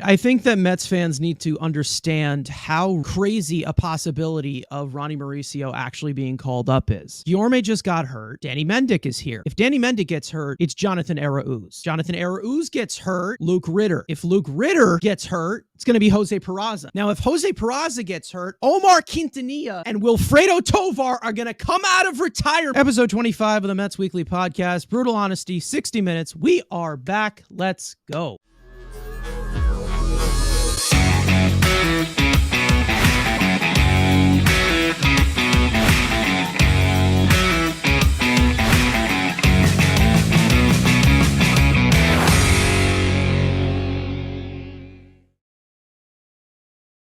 I think that Mets fans need to understand how crazy a possibility of Ronnie Mauricio actually being called up is. Guillorme just got hurt. Danny Mendick is here. If Danny Mendick gets hurt, it's Jonathan Arauz. Jonathan Arauz gets hurt, Luke Ritter. If Luke Ritter gets hurt, it's going to be Jose Peraza. Now, if Jose Peraza gets hurt, Omar Quintanilla and Wilfredo Tovar are going to come out of retirement. Episode 25 of the Mets Weekly Podcast. Brutal honesty, 60 minutes. We are back. Let's go.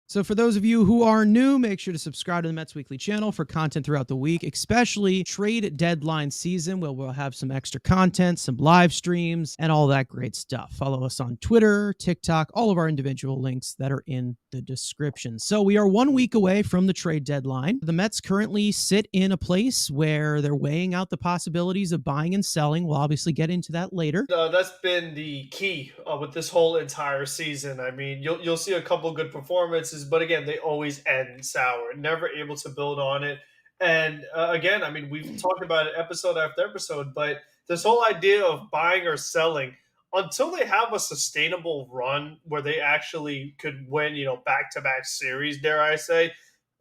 So for those of you who are new, make sure to subscribe to the Mets Weekly channel for content throughout the week, especially trade deadline season, where we'll have some extra content, some live streams, and all that great stuff. Follow us on Twitter, TikTok, all of our individual links that are in the description. So we are 1 week away from the trade deadline. The Mets currently sit in a place where they're weighing out the possibilities of buying and selling. We'll obviously get into that later. That's been the key with this whole entire season. I mean, you'll see a couple good performances, but again, they always end sour, never able to build on it. And again, I mean, we've talked about it episode after episode, but this whole idea of buying or selling, until they have a sustainable run where they actually could win, back-to-back series, dare I say,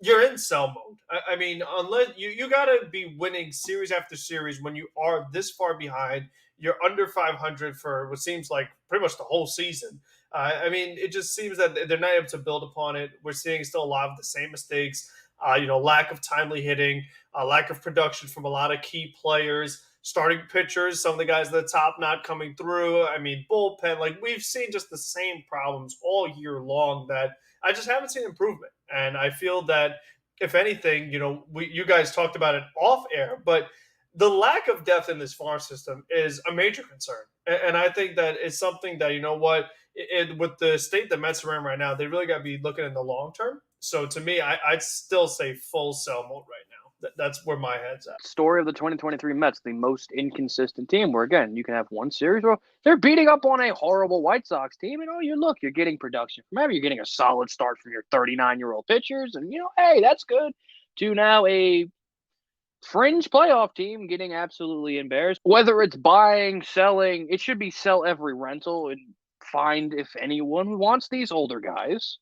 you're in sell mode. I mean, unless you got to be winning series after series when you are this far behind. You're under 500 for what seems like pretty much the whole season. I mean, it just seems that they're not able to build upon it. We're seeing still a lot of the same mistakes, lack of timely hitting, lack of production from a lot of key players, starting pitchers, some of the guys at the top not coming through. I mean, bullpen, like we've seen just the same problems all year long that I just haven't seen improvement. And I feel that if anything, you guys talked about it off air, but the lack of depth in this farm system is a major concern. And I think that it's something that, with the state the Mets are in right now, they really got to be looking in the long term. So to me, I'd still say full sell mode right now. That's where my head's at. Story of the 2023 Mets, the most inconsistent team, where, again, you can have one series where they're beating up on a horrible White Sox team, and, you're getting production. Maybe you're getting a solid start from your 39-year-old pitchers, and, hey, that's good, to now a fringe playoff team getting absolutely embarrassed. Whether it's buying, selling, it should be sell every rental and find if anyone who wants these older guys,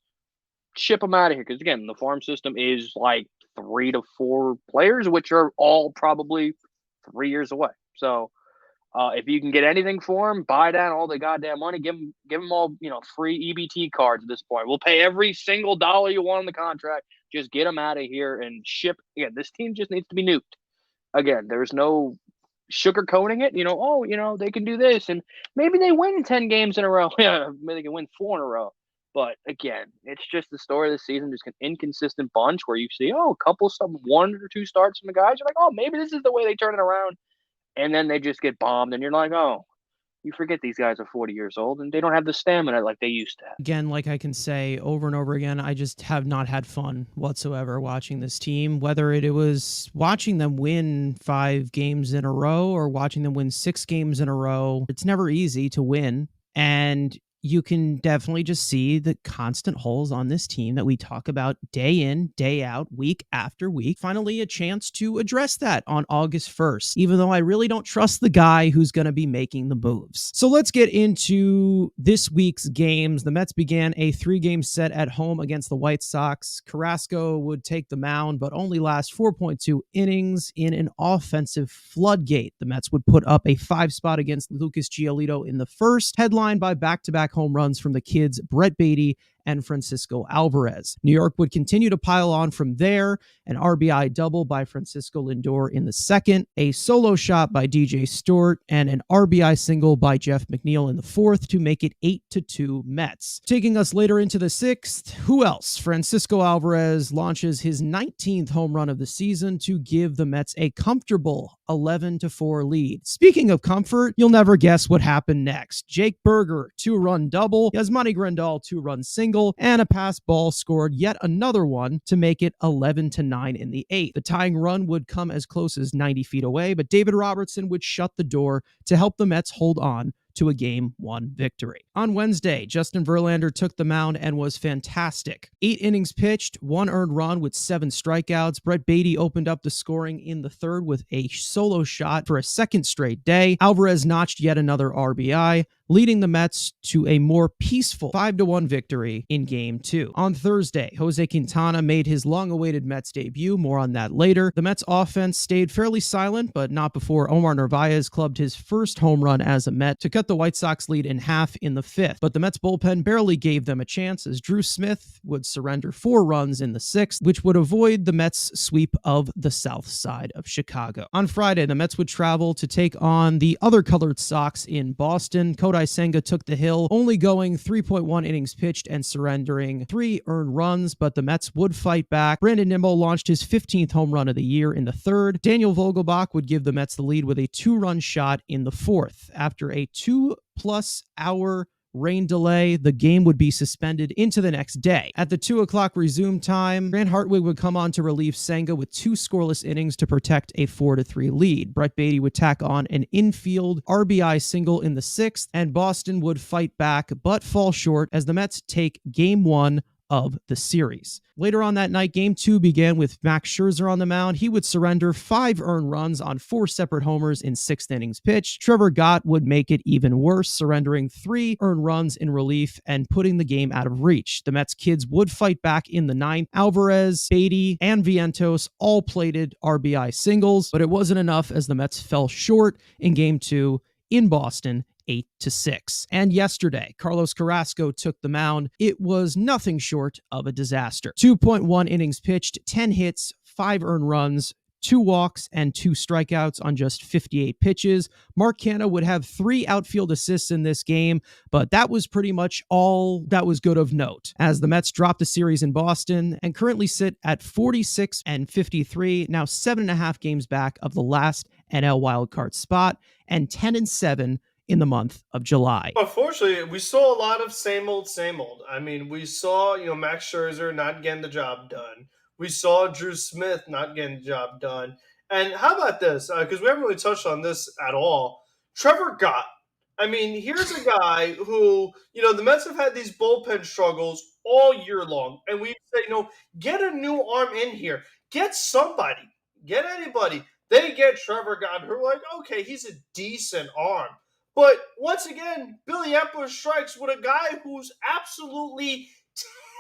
ship them out of here. Because again, the farm system is like 3 to 4 players, which are all probably 3 years away. So if you can get anything for them, buy down all the goddamn money, give them all, free EBT cards at this point. We'll pay every single dollar you want on the contract. Just get them out of here and ship. Again, this team just needs to be nuked. Again, there's no sugarcoating it. They can do this. And maybe they win 10 games in a row. Yeah, maybe they can win 4 in a row. But again, it's just the story of the season, just an inconsistent bunch where you see, a couple of 1 or 2 starts from the guys. You're like, maybe this is the way they turn it around. And then they just get bombed. And you're like, you forget these guys are 40 years old and they don't have the stamina like they used to have. Again, like I can say over and over again, I just have not had fun whatsoever watching this team, whether it was watching them win 5 games in a row or watching them win 6 games in a row. It's never easy to win. And you can definitely just see the constant holes on this team that we talk about day in, day out, week after week. Finally, a chance to address that on August 1st, even though I really don't trust the guy who's going to be making the moves. So let's get into this week's games. The Mets began a 3-game set at home against the White Sox. Carrasco would take the mound, but only last 4.2 innings in an offensive floodgate. The Mets would put up a 5 spot against Lucas Giolito in the first, headlined by back-to-back home runs from the kids Brett Beatty and Francisco Alvarez. New York would continue to pile on from there. An RBI double by Francisco Lindor in the second, a solo shot by DJ Stewart, and an RBI single by Jeff McNeil in the fourth to make it 8-2 Mets. Taking us later into the sixth, who else? Francisco Alvarez launches his 19th home run of the season to give the Mets a comfortable 11-4 lead. Speaking of comfort, you'll never guess what happened next. Jake Berger, 2-run double, Yasmani Grandal, 2-run single, and a pass ball scored yet another one to make it 11-9 in the eighth. The tying run would come as close as 90 feet away, but David Robertson would shut the door to help the Mets hold on to a Game 1 victory. On Wednesday, Justin Verlander took the mound and was fantastic. 8 innings pitched, 1 earned run with 7 strikeouts. Brett Baty opened up the scoring in the third with a solo shot for a second straight day. Alvarez notched yet another RBI, leading the Mets to a more peaceful 5-1 victory in Game 2. On Thursday, Jose Quintana made his long-awaited Mets debut. More on that later. The Mets offense stayed fairly silent, but not before Omar Narvaez clubbed his first home run as a Met to cut the White Sox lead in half in the 5th. But the Mets bullpen barely gave them a chance as Drew Smith would surrender 4 runs in the 6th, which would avoid the Mets' sweep of the south side of Chicago. On Friday, the Mets would travel to take on the other colored Sox in Boston. Kodai Senga took the hill, only going 3.1 innings pitched and surrendering 3 earned runs, but the Mets would fight back. Brandon Nimmo launched his 15th home run of the year in the 3rd. Daniel Vogelbach would give the Mets the lead with a 2-run shot in the 4th. After a 2+ hour rain delay, the game would be suspended into the next day. At the 2 o'clock resume time, Grant Hartwig would come on to relieve Senga with 2 scoreless innings to protect a 4-3 lead. Brett Baty would tack on an infield RBI single in the 6th, and Boston would fight back but fall short as the Mets take Game 1 of the series. Later on that night, Game 2 began with Max Scherzer on the mound. He would surrender 5 earned runs on 4 separate homers in 6th innings pitched. Trevor Gott would make it even worse, surrendering 3 earned runs in relief and putting the game out of reach. The Mets kids would fight back in the 9th. Alvarez, Baty, and Vientos all plated RBI singles, but it wasn't enough as the Mets fell short in Game 2 in Boston, 8-6. And yesterday, Carlos Carrasco took the mound. It was nothing short of a disaster. 2.1 innings pitched, 10 hits, 5 earned runs, 2 walks, and 2 strikeouts on just 58 pitches. Mark Canha would have 3 outfield assists in this game, but that was pretty much all that was good of note, as the Mets dropped the series in Boston and currently sit at 46-53, now 7.5 games back of the last NL wildcard spot, and 10-7 in the month of July. Unfortunately, we saw a lot of same old, same old. I mean, we saw, Max Scherzer not getting the job done. We saw Drew Smith not getting the job done. And how about this? Because we haven't really touched on this at all. Trevor Gott. I mean, here's a guy who, the Mets have had these bullpen struggles all year long. And we say, get a new arm in here. Get somebody. Get anybody. They get Trevor Gott, who are like, okay, he's a decent arm. But once again, Billy Epler strikes with a guy who's absolutely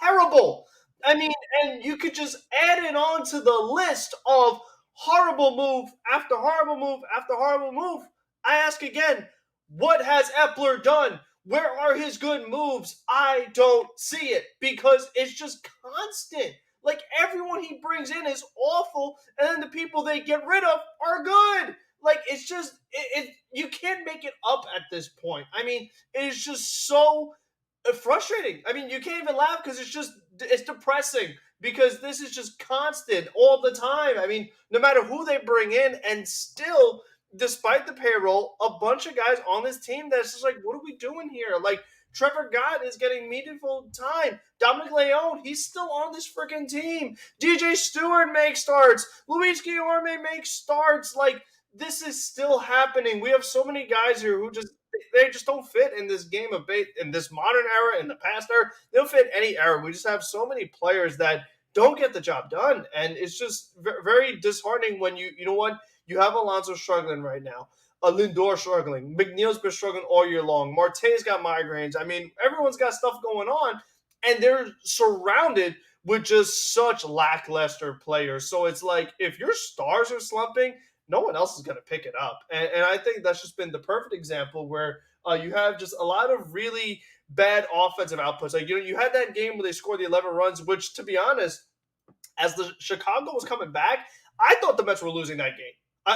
terrible. I mean, and you could just add it on to the list of horrible move after horrible move after horrible move. I ask again, what has Epler done? Where are his good moves? I don't see it because it's just constant. Like, everyone he brings in is awful, and then the people they get rid of are good. Like, it's just, you can't make it up at this point. I mean, it is just so frustrating. I mean, you can't even laugh because it's depressing because this is just constant all the time. I mean, no matter who they bring in, and still, despite the payroll, a bunch of guys on this team that's just like, what are we doing here? Like, Trevor Gott is getting meaningful time. Dominic Leone, he's still on this freaking team. DJ Stewart makes starts. Luis Guillorme makes starts. Like, this is still happening. We have so many guys here who they just don't fit in this game of bait, in this modern era, in the past era. They don't fit any era. We just have so many players that don't get the job done. And it's just very disheartening when you know what? You have Alonso struggling right now. Lindor struggling. McNeil's been struggling all year long. Marte's got migraines. I mean, everyone's got stuff going on, and they're surrounded with just such lackluster players. So it's like, if your stars are slumping, no one else is going to pick it up. And I think that's just been the perfect example where you have just a lot of really bad offensive outputs. Like, you had that game where they scored the 11 runs, which, to be honest, as the Chicago was coming back, I thought the Mets were losing that game.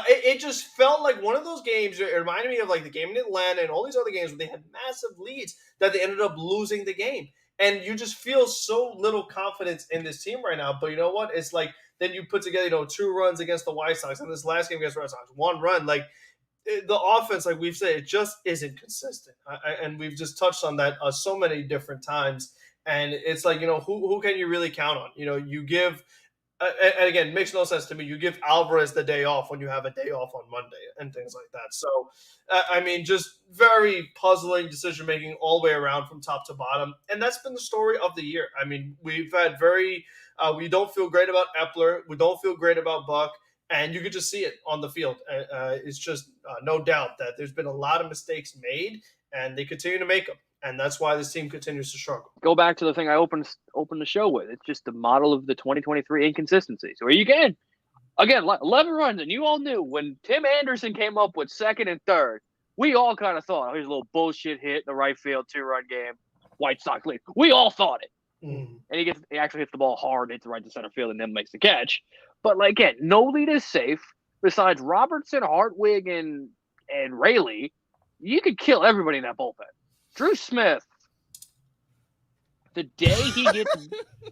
It just felt like one of those games. It reminded me of like the game in Atlanta and all these other games where they had massive leads that they ended up losing the game. And you just feel so little confidence in this team right now. But you know what? It's like, then you put together, 2 runs against the White Sox, and this last game against the Red Sox, 1 run. Like, the offense, like we've said, it just isn't consistent. And we've just touched on that so many different times. And it's like, who can you really count on? You give And again, it makes no sense to me. You give Alvarez the day off when you have a day off on Monday and things like that. So, I mean, just very puzzling decision making all the way around from top to bottom. And that's been the story of the year. I mean, we've had we don't feel great about Epler. We don't feel great about Buck. And you could just see it on the field. It's just no doubt that there's been a lot of mistakes made, and they continue to make them. And that's why this team continues to struggle. Go back to the thing I opened the show with. It's just the model of the 2023 inconsistencies. Where you again, 11 runs, and you all knew when Tim Anderson came up with second and third, we all kind of thought, oh, here's a little bullshit hit in the right field, 2-run game, White Sox lead. We all thought it. And he actually hits the ball hard, hits the right to center field, and then makes the catch. But like, again, no lead is safe. Besides Robertson, Hartwig, and Rayleigh, you could kill everybody in that bullpen. Drew Smith, the day he gets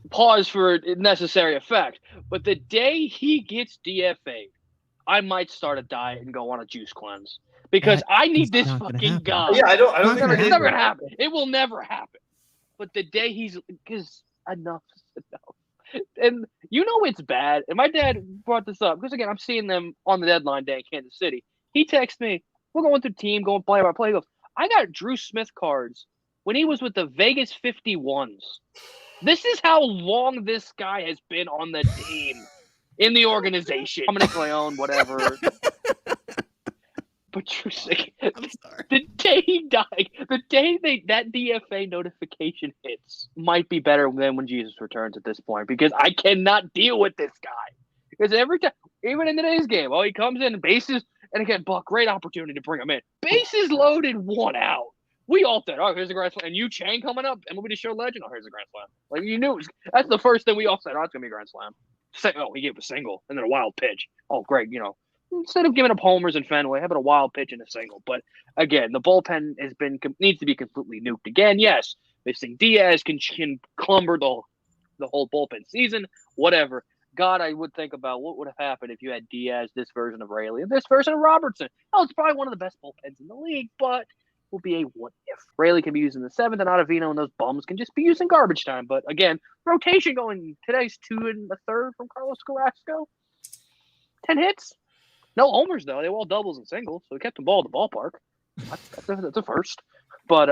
pause for necessary effect, but the day he gets DFA'd, I might start a diet and go on a juice cleanse because I need this fucking guy. Yeah, I don't think it's never gonna happen. It will never happen. But the day because enough is enough. And you know it's bad. And my dad brought this up because, again, I'm seeing them on the deadline day in Kansas City. He texts me, we're going through the team, going play by play. He goes, I got Drew Smith cards when he was with the Vegas 51s. This is how long this guy has been on the team in the organization. Dominic Leone, whatever. But Drew Smith, the day he died, the day that DFA notification hits might be better than when Jesus returns at this point because I cannot deal with this guy. Because every time, even in today's game, he comes in, bases, and again, Buck, great opportunity to bring him in. Bases loaded, 1 out. We all said, here's the grand slam. And Chang coming up, MLB The Show legend, here's the grand slam. Like, you knew, that's the first thing we all said, it's going to be a grand slam. He gave a single, and then a wild pitch. Oh, great, instead of giving up homers in Fenway, having a wild pitch and a single. But, again, the bullpen needs to be completely nuked again. Yes, missing Diaz can clumber the whole bullpen season, whatever. God, I would think about what would have happened if you had Diaz, this version of Rayleigh, and this version of Robertson. It's probably one of the best bullpens in the league, but will be a what if. Rayleigh can be used in the 7th, and Ottavino and those bums can just be used in garbage time. But again, rotation going today's 2 1/3 from Carlos Carrasco. 10 hits. No homers, though. They were all doubles and singles, so we kept the ball at the ballpark. That's a first. But,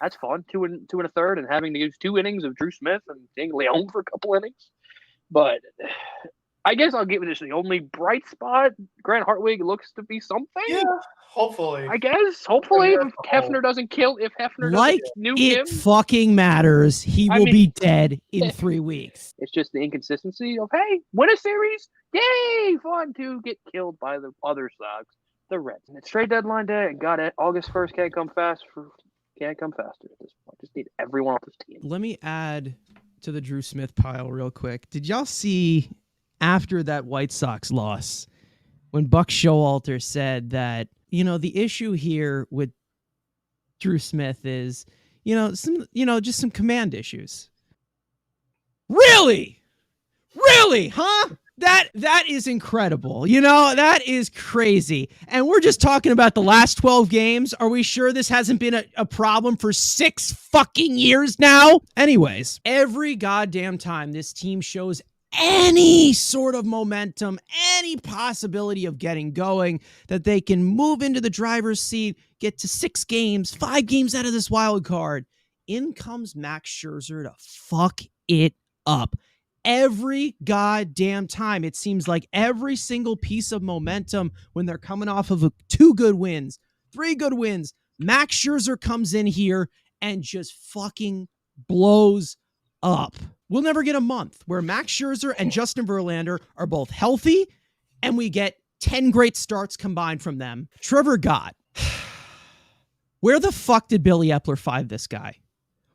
that's fun. 2 1/3, and having to use 2 innings of Drew Smith and seeing Leone for a couple innings. But I guess I'll give it the only bright spot. Grant Hartwig looks to be something. Yeah, hopefully. I guess. Hopefully, if Hefner doesn't nuke him. Fucking matters. He will be dead in 3 weeks. It's just the inconsistency of, hey, win a series. Yay, fun to get killed by the other Sox, the Reds. And it's trade deadline day, and got it. August 1st can't come faster at this point. Just need everyone off this team. Let me add to the Drew Smith pile real quick. Did y'all see after that White Sox loss when Buck Showalter said that, the issue here with Drew Smith is, just some command issues. Really? Huh? That is incredible. That is crazy. And we're just talking about the last 12 games. Are we sure this hasn't been a problem for 6 fucking years now? Anyways, every goddamn time this team shows any sort of momentum, any possibility of getting going, that they can move into the driver's seat, get to 6 games, 5 games out of this wild card, in comes Max Scherzer to fuck it up. Every goddamn time. It seems like every single piece of momentum when they're coming off of 2 good wins, 3 good wins, Max Scherzer comes in here and just fucking blows up. We'll never get a month where Max Scherzer and Justin Verlander are both healthy and we get 10 great starts combined from them. Trevor Gott. Where the fuck did Billy Epler find this guy?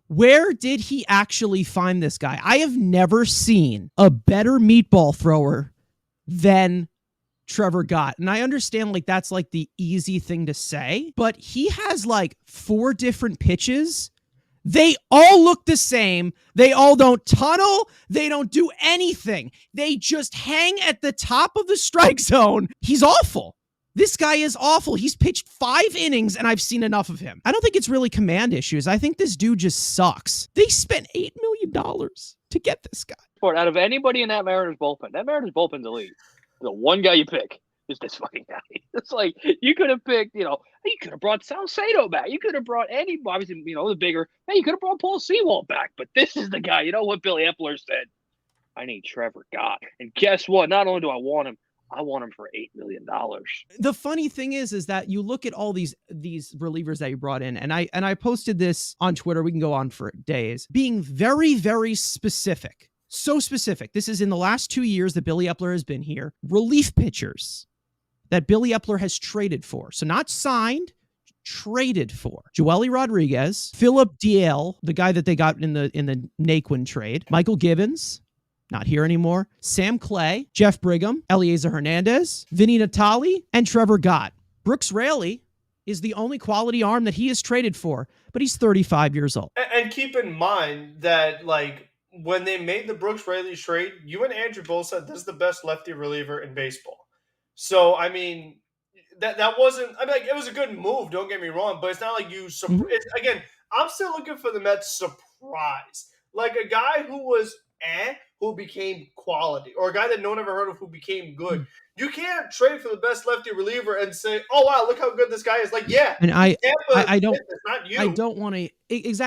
Where did he actually find this guy? I have never seen a better meatball thrower than Trevor Gott. And I understand that's the easy thing to say, but he has 4 different pitches. They all look the same. They all don't tunnel. They don't do anything. They just hang at the top of the strike zone. He's awful. This guy is awful. He's pitched 5 innings, and I've seen enough of him. I don't think it's really command issues. I think this dude just sucks. They spent $8 million to get this guy. Out of anybody in that Mariners bullpen's elite. The one guy you pick is this fucking guy. It's like, you could have picked, you could have brought Salcedo back. You could have brought obviously, the bigger, you could have brought Paul Sewald back. But this is the guy. You know what Billy Epler said? I need Trevor Gott. And guess what? Not only do I want him for $8 million. The funny thing is that you look at all these relievers that you brought in, and I posted this on Twitter. We can go on for days, being very, very specific. So specific. This is in the last 2 years that Billy Epler has been here. Relief pitchers that Billy Epler has traded for. So not signed, traded for. Joely Rodriguez, Philip Diel, the guy that they got in the Naquin trade, Michael Gibbons, not here anymore, Sam Clay, Jeff Brigham, Eliezer Hernandez, Vinny Natali, and Trevor Gott. Brooks Raley is the only quality arm that he has traded for, but he's 35 years old. And keep in mind that, when they made the Brooks Raley trade, you and Andrew both said this is the best lefty reliever in baseball. So, I mean, that wasn't, it was a good move, don't get me wrong, but it's not like you, again, I'm still looking for the Mets surprise. Like a guy who was who became quality, or a guy that no one ever heard of who became good. You can't trade for the best lefty reliever and say, "Oh wow, look how good this guy is." And I don't, not you. I don't want to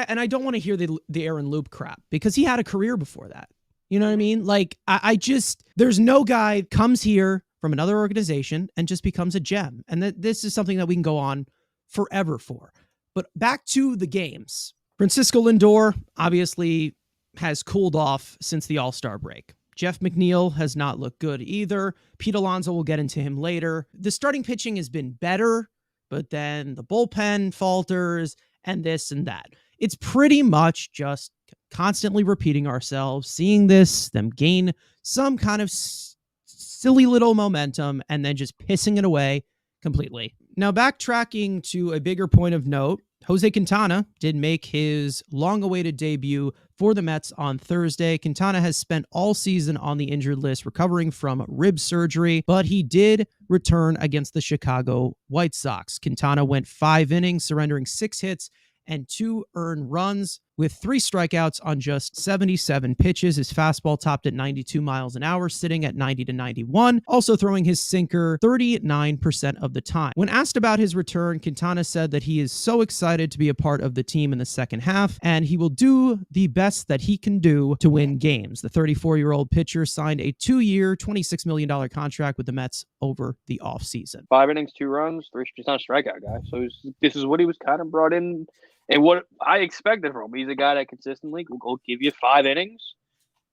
and I don't want to hear the Aaron Loop crap, because he had a career before that. You know what I mean? I just, there's no guy comes here from another organization and just becomes a gem, and this is something that we can go on forever for. But back to the games. Francisco Lindor obviously has cooled off since the All-Star break. Jeff McNeil has not looked good either. Pete Alonso, will get into him later. The starting pitching has been better, but then the bullpen falters and this and that. It's pretty much just constantly repeating ourselves, seeing them gain some kind of silly little momentum and then just pissing it away completely. Now, backtracking to a bigger point of note, Jose Quintana did make his long-awaited debut for the Mets on Thursday. Quintana has spent all season on the injured list recovering from rib surgery, but he did return against the Chicago White Sox. Quintana went 5 innings, surrendering 6 hits and 2 earned runs with 3 strikeouts on just 77 pitches. His fastball topped at 92 miles an hour, sitting at 90 to 91, also throwing his sinker 39% of the time. When asked about his return, Quintana said that he is so excited to be a part of the team in the second half, and he will do the best that he can do to win games. The 34-year-old pitcher signed a 2-year, $26 million contract with the Mets over the offseason. 5 innings, 2 runs, 3. He's not a strikeout guy. So this is what he was kind of brought in. And what I expected from him, he's a guy that consistently will give you 5 innings,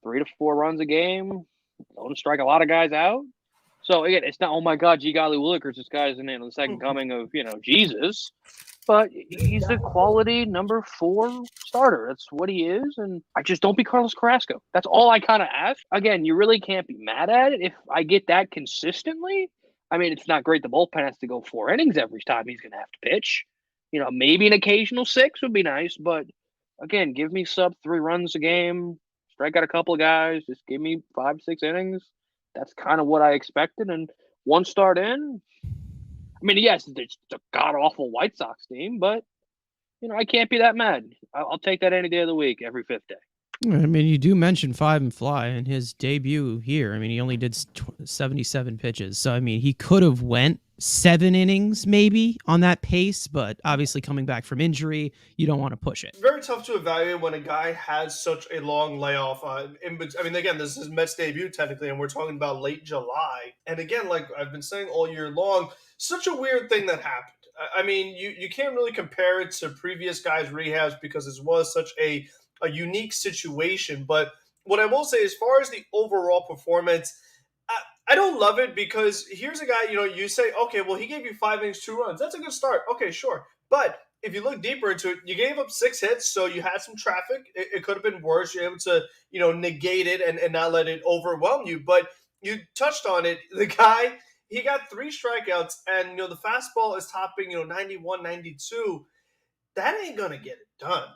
3 to 4 runs a game, don't strike a lot of guys out. So, again, it's not, oh, my God, G. Golly Willikers, this guy's in the second coming of, Jesus. But he's a quality number 4 starter. That's what he is. And I just don't be Carlos Carrasco. That's all I kind of ask. Again, you really can't be mad at it if I get that consistently. I mean, it's not great. The bullpen has to go 4 innings every time he's going to have to pitch. Maybe an occasional 6 would be nice, but again, give me sub 3 runs a game, strike out a couple of guys, just give me 5, 6 innings. That's kind of what I expected. And 1 start in, yes, it's a god-awful White Sox team, but, I can't be that mad. I'll take that any day of the week, every 5th day. You do mention 5 and fly in his debut here. He only did 77 pitches. So, he could have went 7 innings maybe on that pace, but obviously coming back from injury, you don't want to push it. Very tough to evaluate when a guy has such a long layoff. Again, this is Mets debut technically, and we're talking about late July. And again, like I've been saying all year long, such a weird thing that happened. You can't really compare it to previous guys' rehabs because this was such a unique situation. But what I will say, as far as the overall performance, I don't love it because here's a guy, you say, okay, well, he gave you 5 innings, 2 runs. That's a good start. Okay, sure. But if you look deeper into it, you gave up 6 hits, so you had some traffic. It could have been worse. You're able to, negate it and not let it overwhelm you. But you touched on it. The guy, he got 3 strikeouts, and, the fastball is topping, 91, 92. That ain't going to get it done.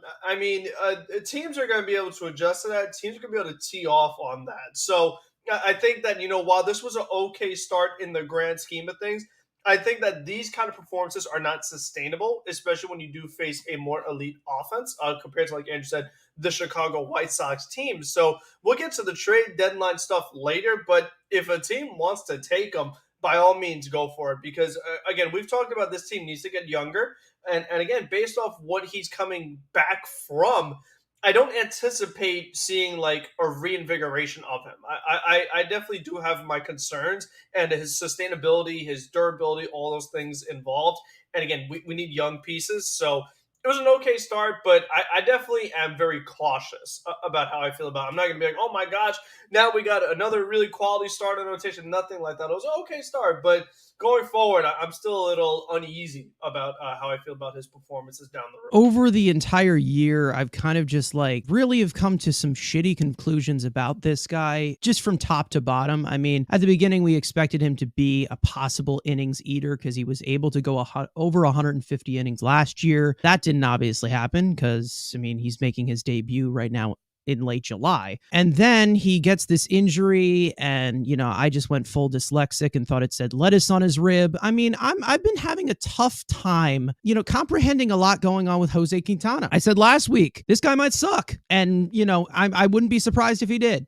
Teams are going to be able to adjust to that. Teams are going to be able to tee off on that. So I think that, while this was an okay start in the grand scheme of things, I think that these kind of performances are not sustainable, especially when you do face a more elite offense compared to, like Andrew said, the Chicago White Sox team. So we'll get to the trade deadline stuff later, but if a team wants to take them, by all means, go for it. Because, again, we've talked about this team needs to get younger. And again, based off what he's coming back from, I don't anticipate seeing like a reinvigoration of him. I definitely do have my concerns and his sustainability, his durability, all those things involved. And again, we need young pieces. So it was an okay start, but I definitely am very cautious about how I feel about it. I'm not going to be like, oh my gosh, now we got another really quality start in rotation. Nothing like that. It was an okay start, but going forward, I'm still a little uneasy about how I feel about his performances down the road. Over the entire year, I've kind of just like really have come to some shitty conclusions about this guy, just from top to bottom. I mean, at the beginning, we expected him to be a possible innings eater because he was able to go over 150 innings last year. That didn't obviously happen because, I mean, he's making his debut right now in late July. And then he gets this injury and, you know, I just went full dyslexic and thought it said lettuce on his rib. I mean, I've been having a tough time, you know, comprehending a lot going on with Jose Quintana. I said last week, this guy might suck. And, you know, I wouldn't be surprised if he did.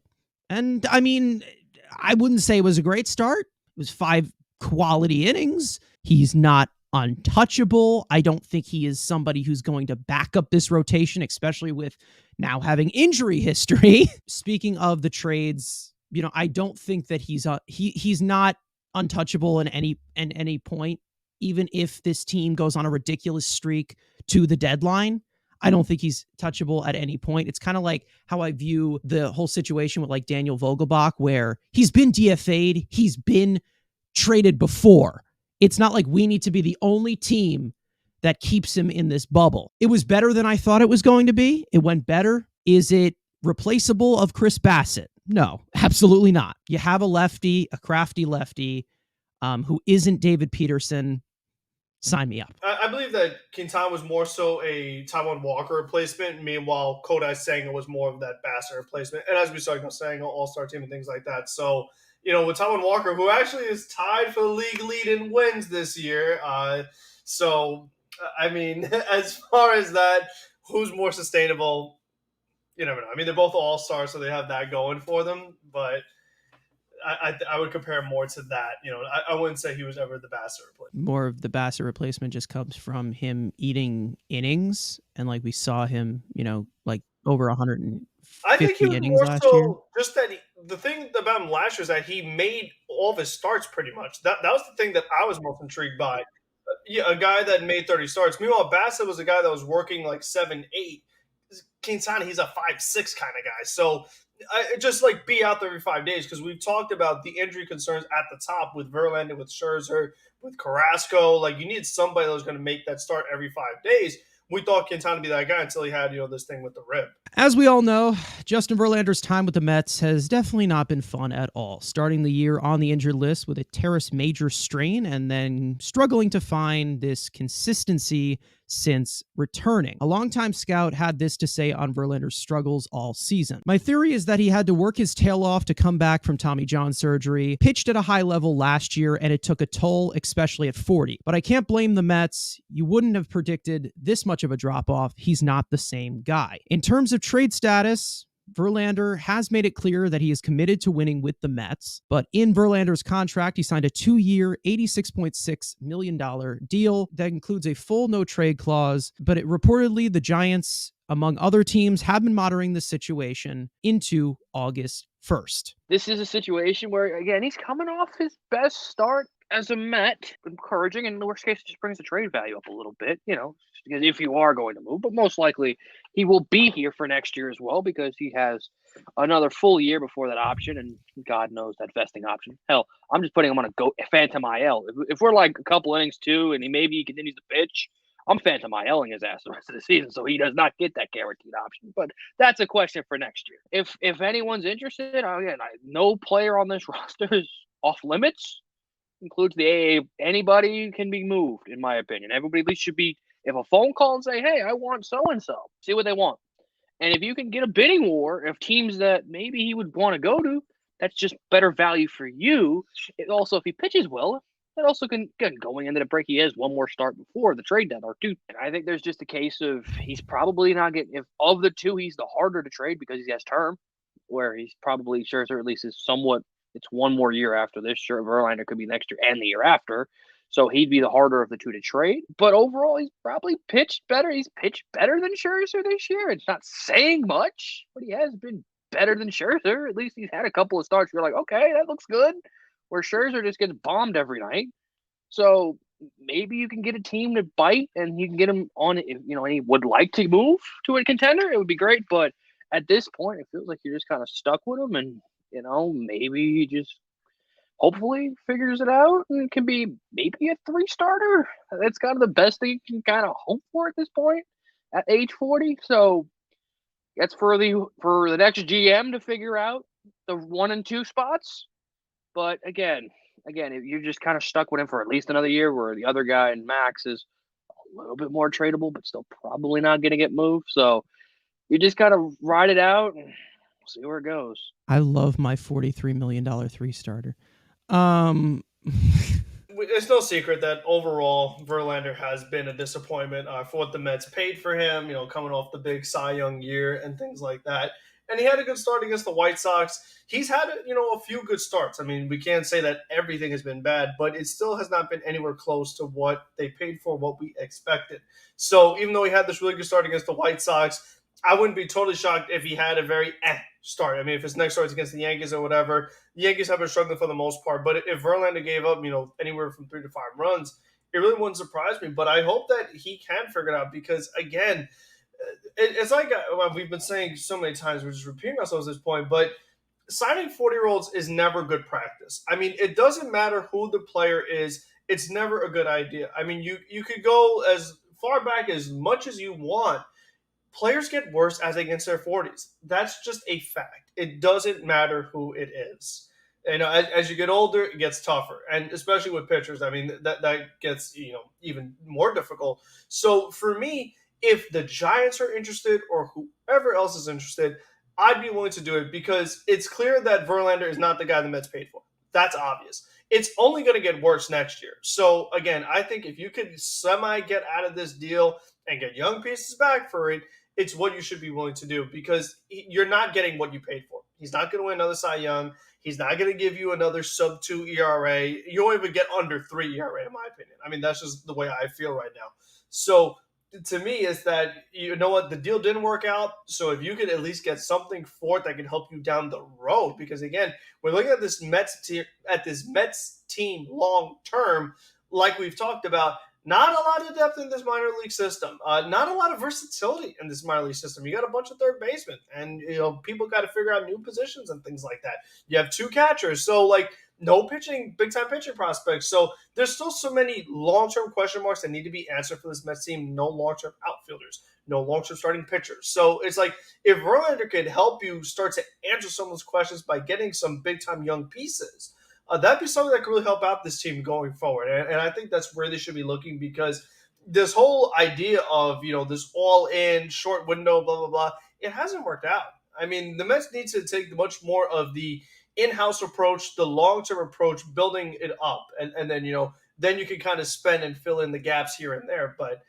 And I mean, I wouldn't say it was a great start. It was 5 quality innings. He's not untouchable. I don't think he is somebody who's going to back up this rotation, especially with now having injury history. Speaking of the trades, you know, I don't think that he's not untouchable in any point. Even if this team goes on a ridiculous streak to the deadline, I don't think he's touchable at any point. It's kind of like how I view the whole situation with like Daniel Vogelbach, where he's been DFA'd, he's been traded before. It's not like we need to be the only team that keeps him in this bubble. It was better than I thought it was going to be. It went better. Is it replaceable of Chris Bassett? No, absolutely not. You have a lefty, a crafty lefty, who isn't David Peterson. Sign me up. I believe that Quintana was more so a Taijuan Walker replacement. Meanwhile, Kodai Senga was more of that Bassett replacement. And as we saw, Senga, all-star team and things like that. So, you know, with Taijuan Walker, who actually is tied for the league lead in wins this year. So, I mean, as far as that, who's more sustainable, you never know. I mean, they're both all-stars, so they have that going for them. But I would compare more to that. You know, I wouldn't say he was ever the Bassett replacement. More of the Bassett replacement just comes from him eating innings. And like we saw him, you know, like over 150 I think he was innings more last so year. just that the thing about him last year is that he made all of his starts pretty much. That was the thing that I was most intrigued by. Yeah, a guy that made 30 starts. Meanwhile, Bassett was a guy that was working like 7, 8. Quintana, he's a 5, 6 kind of guy. So just like be out there every 5 days, because we've talked about the injury concerns at the top with Verlander, with Scherzer, with Carrasco. Like you need somebody that was going to make that start every 5 days. We thought Quintana would be that guy until he had, you know, this thing with the rib. As we all know, Justin Verlander's time with the Mets has definitely not been fun at all. Starting the year on the injured list with a teres major strain and then struggling to find this consistency since returning. A longtime scout had this to say on Verlander's struggles all season. My theory is that he had to work his tail off to come back from Tommy John surgery, pitched at a high level last year, and it took a toll, especially at 40. But I can't blame the Mets. You wouldn't have predicted this much of a drop-off. He's not the same guy. In terms of trade status, Verlander has made it clear that he is committed to winning with the Mets, but in Verlander's contract, he signed a 2-year, $86.6 million deal that includes a full no-trade clause, but reportedly the Giants, among other teams, have been monitoring the situation into August 1st. This is a situation where, again, he's coming off his best start as a Met, encouraging, and in the worst case, it just brings the trade value up a little bit, you know, because if you are going to move, but most likely he will be here for next year as well, because he has another full year before that option, and God knows that vesting option. Hell, I'm just putting him on a phantom IL. If we're like a couple innings too, and maybe he continues to pitch, I'm phantom ILing his ass the rest of the season, so he does not get that guaranteed option. But that's a question for next year. If anyone's interested, again, no player on this roster is off limits. Includes the AA. Anybody can be moved, in my opinion. Everybody at least should be, if a phone call and say, hey, I want so-and-so, see what they want. And if you can get a bidding war of teams that maybe he would want to go to, that's just better value for you. Also, if he pitches well, And also, going into the break, he has one more start before the trade deadline, or two. And I think there's just a case of he's probably not getting. If of the two, he's the harder to trade because he has term, where he's probably Scherzer at least is somewhat. It's one more year after this. Sure, Verlander could be next year and the year after, so he'd be the harder of the two to trade. But overall, he's probably pitched better. He's pitched better than Scherzer this year. It's not saying much, but he has been better than Scherzer. At least he's had a couple of starts. You're like, okay, that looks good. Where Scherzer just gets bombed every night. So maybe you can get a team to bite and you can get him on it. If, and he would like to move to a contender, it would be great. But at this point, it feels like you're just kind of stuck with him. And, maybe he just hopefully figures it out and can be maybe a 3-starter. That's kind of the best thing you can kind of hope for at this point at age 40. So that's for the next GM to figure out the 1 and 2 spots. But again, if you're just kind of stuck with him for at least another year, where the other guy in Max is a little bit more tradable, but still probably not going to get moved. So you just kind of ride it out and see where it goes. I love my $43 million 3-starter. It's no secret that overall Verlander has been a disappointment for what the Mets paid for him, coming off the big Cy Young year and things like that. And he had a good start against the White Sox. He's had, a few good starts. I mean, we can't say that everything has been bad, but it still has not been anywhere close to what they paid for, what we expected. So even though he had this really good start against the White Sox, I wouldn't be totally shocked if he had a very start. I mean, if his next start is against the Yankees or whatever, the Yankees have been struggling for the most part. But if Verlander gave up, anywhere from 3 to 5 runs, it really wouldn't surprise me. But I hope that he can figure it out because, again, it's like we've been saying so many times, we're just repeating ourselves at this point, but signing 40-year-olds is never good practice. I mean, it doesn't matter who the player is. It's never a good idea. I mean, you could go as far back as much as you want. Players get worse as they get into their 40s. That's just a fact. It doesn't matter who it is. As you get older, it gets tougher, and especially with pitchers. I mean, that gets even more difficult. So for me, if the Giants are interested or whoever else is interested, I'd be willing to do it because it's clear that Verlander is not the guy the Mets paid for. That's obvious. It's only going to get worse next year. So again, I think if you could semi get out of this deal and get young pieces back for it, it's what you should be willing to do because you're not getting what you paid for. He's not going to win another Cy Young. He's not going to give you another sub-2 ERA. You won't even get under 3 ERA, in my opinion. I mean, that's just the way I feel right now. So to me, is that, you know what, the deal didn't work out. So if you could at least get something for it that can help you down the road, because again, we're looking at this Mets team long term, like we've talked about. Not a lot of depth in this minor league system. Not a lot of versatility in this minor league system. You got a bunch of third basemen, and people got to figure out new positions and things like that. You have 2 catchers, so no pitching, big time pitching prospects. So there's still so many long term question marks that need to be answered for this Mets team. No long term outfielders, no long term starting pitchers. So it's like if Verlander could help you start to answer some of those questions by getting some big time young pieces. That'd be something that could really help out this team going forward. And I think that's where they should be looking because this whole idea of, this all-in, short window, blah, blah, blah, it hasn't worked out. I mean, the Mets need to take much more of the in-house approach, the long-term approach, building it up. And then, then you can kind of spend and fill in the gaps here and there. But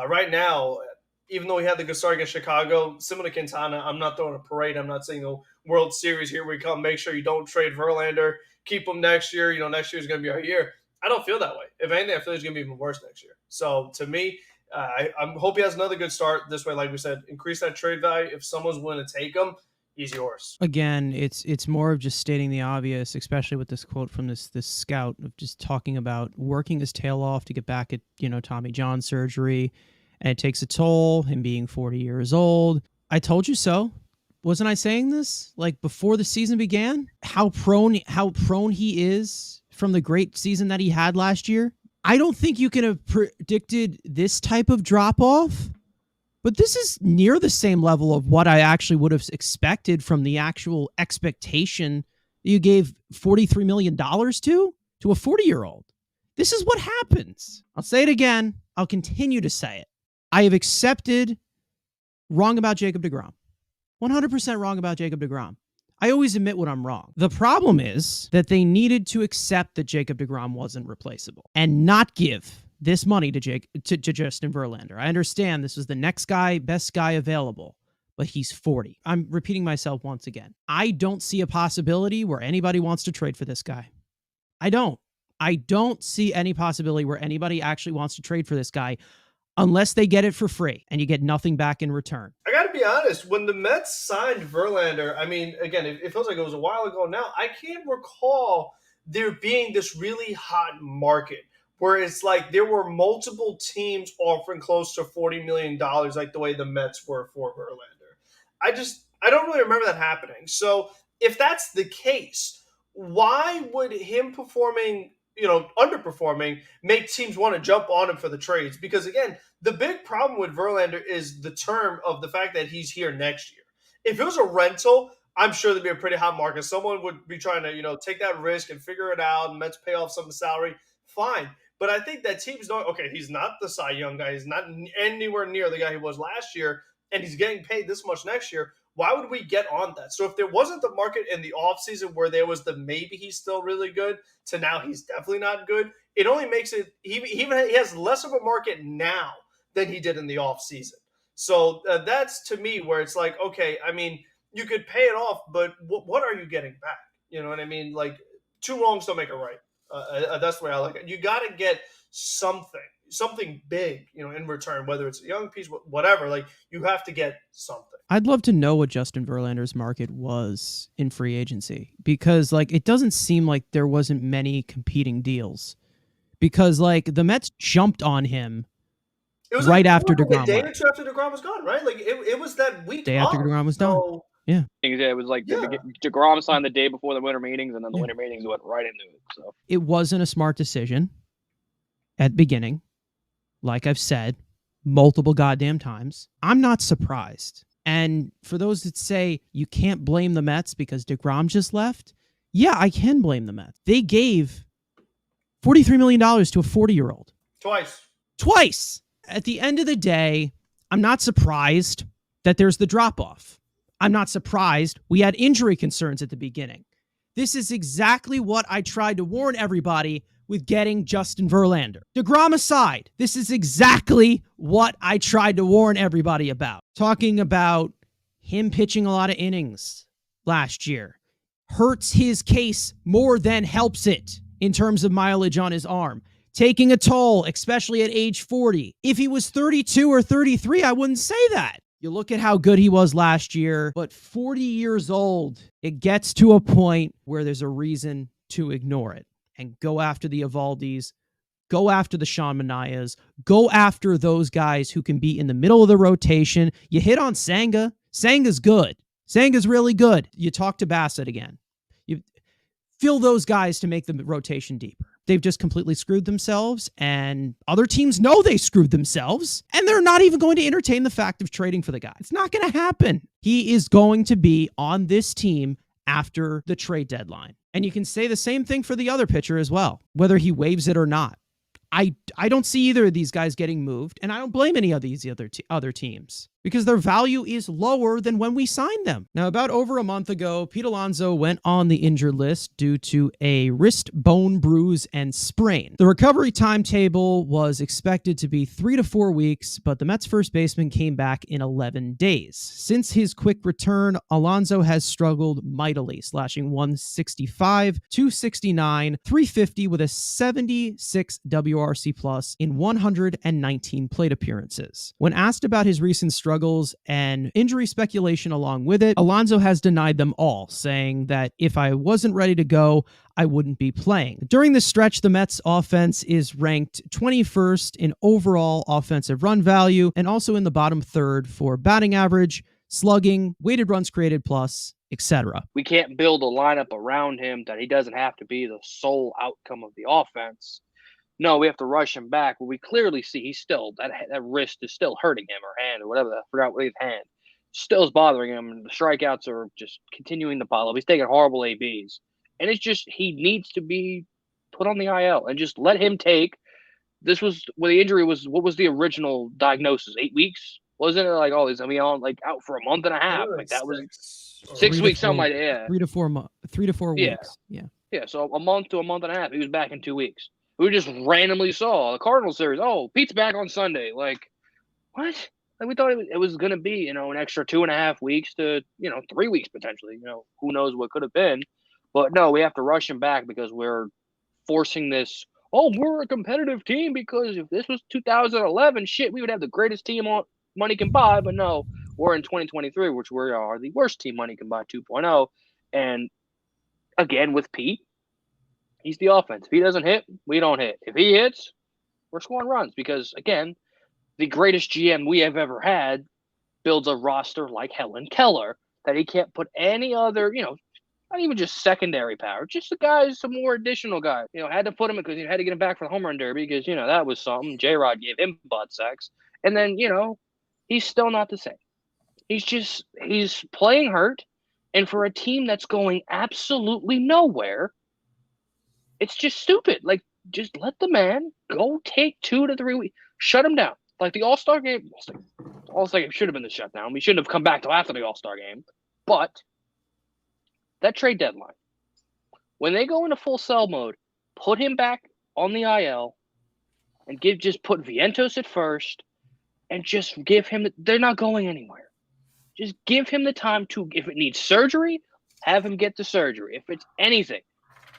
right now, even though he had the good start against Chicago, similar to Quintana, I'm not throwing a parade. I'm not saying, World Series, here we come. Make sure you don't trade Verlander. Keep him next year. Next year is going to be our year. I don't feel that way. If anything, I feel it's going to be even worse next year. So to me, I hope he has another good start this way. Like we said, increase that trade value. If someone's willing to take him, he's yours. Again, it's more of just stating the obvious, especially with this quote from this scout of just talking about working his tail off to get back at Tommy John surgery, and it takes a toll. Him being 40 years old. I told you so. Wasn't I saying this before the season began? How prone he is from the great season that he had last year? I don't think you could have predicted this type of drop off, but this is near the same level of what I actually would have expected from the actual expectation you gave $43 million to a 40-year-old. This is what happens. I'll say it again. I'll continue to say it. I have accepted wrong about Jacob deGrom. 100% wrong about Jacob deGrom. I always admit when I'm wrong. The problem is that they needed to accept that Jacob deGrom wasn't replaceable and not give this money to Justin Verlander. I understand this was the next guy, best guy available, but he's 40. I'm repeating myself once again. I don't see a possibility where anybody wants to trade for this guy. I don't see any possibility where anybody actually wants to trade for this guy unless they get it for free and you get nothing back in return. I got to be honest, when the Mets signed Verlander, I mean, again, it feels like it was a while ago now. I can't recall there being this really hot market where it's like there were multiple teams offering close to $40 million, like the way the Mets were for Verlander. I don't really remember that happening. So if that's the case, why would him performing, underperforming, make teams want to jump on him for the trades? Because again, the big problem with Verlander is the term of the fact that he's here next year. If it was a rental, I'm sure there'd be a pretty hot market. Someone would be trying to, take that risk and figure it out, and Mets pay off some of the salary. Fine. But I think that teams know, okay, he's not the Cy Young guy. He's not anywhere near the guy he was last year, and he's getting paid this much next year. Why would we get on that? So if there wasn't the market in the offseason where there was the maybe he's still really good to now he's definitely not good, it only makes it – he has less of a market now than he did in the offseason. So that's to me where it's like, okay, I mean, you could pay it off, but what are you getting back? You know what I mean? Like, two wrongs don't make it right. That's the way I like it. You got to get something big, in return, whether it's a young piece, whatever. Like, you have to get something. I'd love to know what Justin Verlander's market was in free agency because, it doesn't seem like there wasn't many competing deals because, the Mets jumped on him. It was right after DeGrom. A day or two after DeGrom was gone, right? Like it was that week. Day after DeGrom was done. Yeah. It was like DeGrom signed the day before the winter meetings, and then the winter meetings went right into it. So it wasn't a smart decision at the beginning, like I've said multiple goddamn times. I'm not surprised. And for those that say you can't blame the Mets because DeGrom just left, yeah, I can blame the Mets. They gave $43 million to a 40-year-old. Twice. At the end of the day, I'm not surprised that there's the drop-off. I'm not surprised we had injury concerns at the beginning. This is exactly what I tried to warn everybody with getting Justin Verlander. DeGrom aside, this is exactly what I tried to warn everybody about. Talking about him pitching a lot of innings last year hurts his case more than helps it in terms of mileage on his arm. Taking a toll, especially at age 40. If he was 32 or 33, I wouldn't say that. You look at how good he was last year, but 40 years old, it gets to a point where there's a reason to ignore it and go after the Evaldis, go after the Sean Manayas, go after those guys who can be in the middle of the rotation. You hit on Senga. Senga's good. Senga's really good. You talk to Bassett again. You fill those guys to make the rotation deeper. They've just completely screwed themselves, and other teams know they screwed themselves, and they're not even going to entertain the fact of trading for the guy. It's not going to happen. He is going to be on this team after the trade deadline. And you can say the same thing for the other pitcher as well, whether he waives it or not. I don't see either of these guys getting moved, and I don't blame any of these other teams because their value is lower than when we signed them. Now, about over a month ago, Pete Alonso went on the injured list due to a wrist bone bruise and sprain. The recovery timetable was expected to be 3 to 4 weeks, but the Mets first baseman came back in 11 days. Since his quick return, Alonso has struggled mightily, slashing 165, 269, 350 with a 76 WRC plus in 119 plate appearances. When asked about his recent struggles and injury speculation along with it, Alonso has denied them all, saying that if I wasn't ready to go, I wouldn't be playing. During this stretch, the Mets offense is ranked 21st in overall offensive run value and also in the bottom third for batting average, slugging, weighted runs created plus, etc. We can't build a lineup around him that he doesn't have to be the sole outcome of the offense. No, we have to rush him back. But we clearly see he's still that wrist is still hurting him, or hand, or whatever. I forgot what his hand still is bothering him. And the strikeouts are just continuing to pile up. He's taking horrible ABs, and it's just he needs to be put on the IL and just let him take. This was when the injury was. What was the original diagnosis? 8 weeks, Wasn't it like, oh, he's gonna be on like out for a month and a half? Like that was 6 weeks, something like that. Yeah. 3 to 4 3 to 4 Yeah. weeks. Yeah. Yeah, so a month to a month and a half. He was back in 2 weeks. We just randomly saw the Cardinal series. Oh, Pete's back on Sunday. Like, what? Like we thought it was going to be, an extra 2.5 weeks to, 3 weeks potentially. Who knows what could have been. But no, we have to rush him back because we're forcing this. Oh, we're a competitive team because if this was 2011, shit, we would have the greatest team on money can buy. But no, we're in 2023, which we are the worst team money can buy 2.0. And again, with Pete, he's the offense. If he doesn't hit, we don't hit. If he hits, we're scoring runs because, again, the greatest GM we have ever had builds a roster like Helen Keller that he can't put any other, not even just secondary power, just the guys, some more additional guys. Had to put him because he had to get him back for the home run derby because, that was something. J-Rod gave him butt sex. And then, he's still not the same. He's playing hurt. And for a team that's going absolutely nowhere, it's just stupid. Like, just let the man go take 2 to 3 weeks. Shut him down. Like the All-Star game. All-Star game should have been the shutdown. We shouldn't have come back till after the All-Star game. But that trade deadline, when they go into full sell mode, put him back on the IL and put Vientos at first and just give him – they're not going anywhere. Just give him the time to – if it needs surgery, have him get the surgery. If it's anything,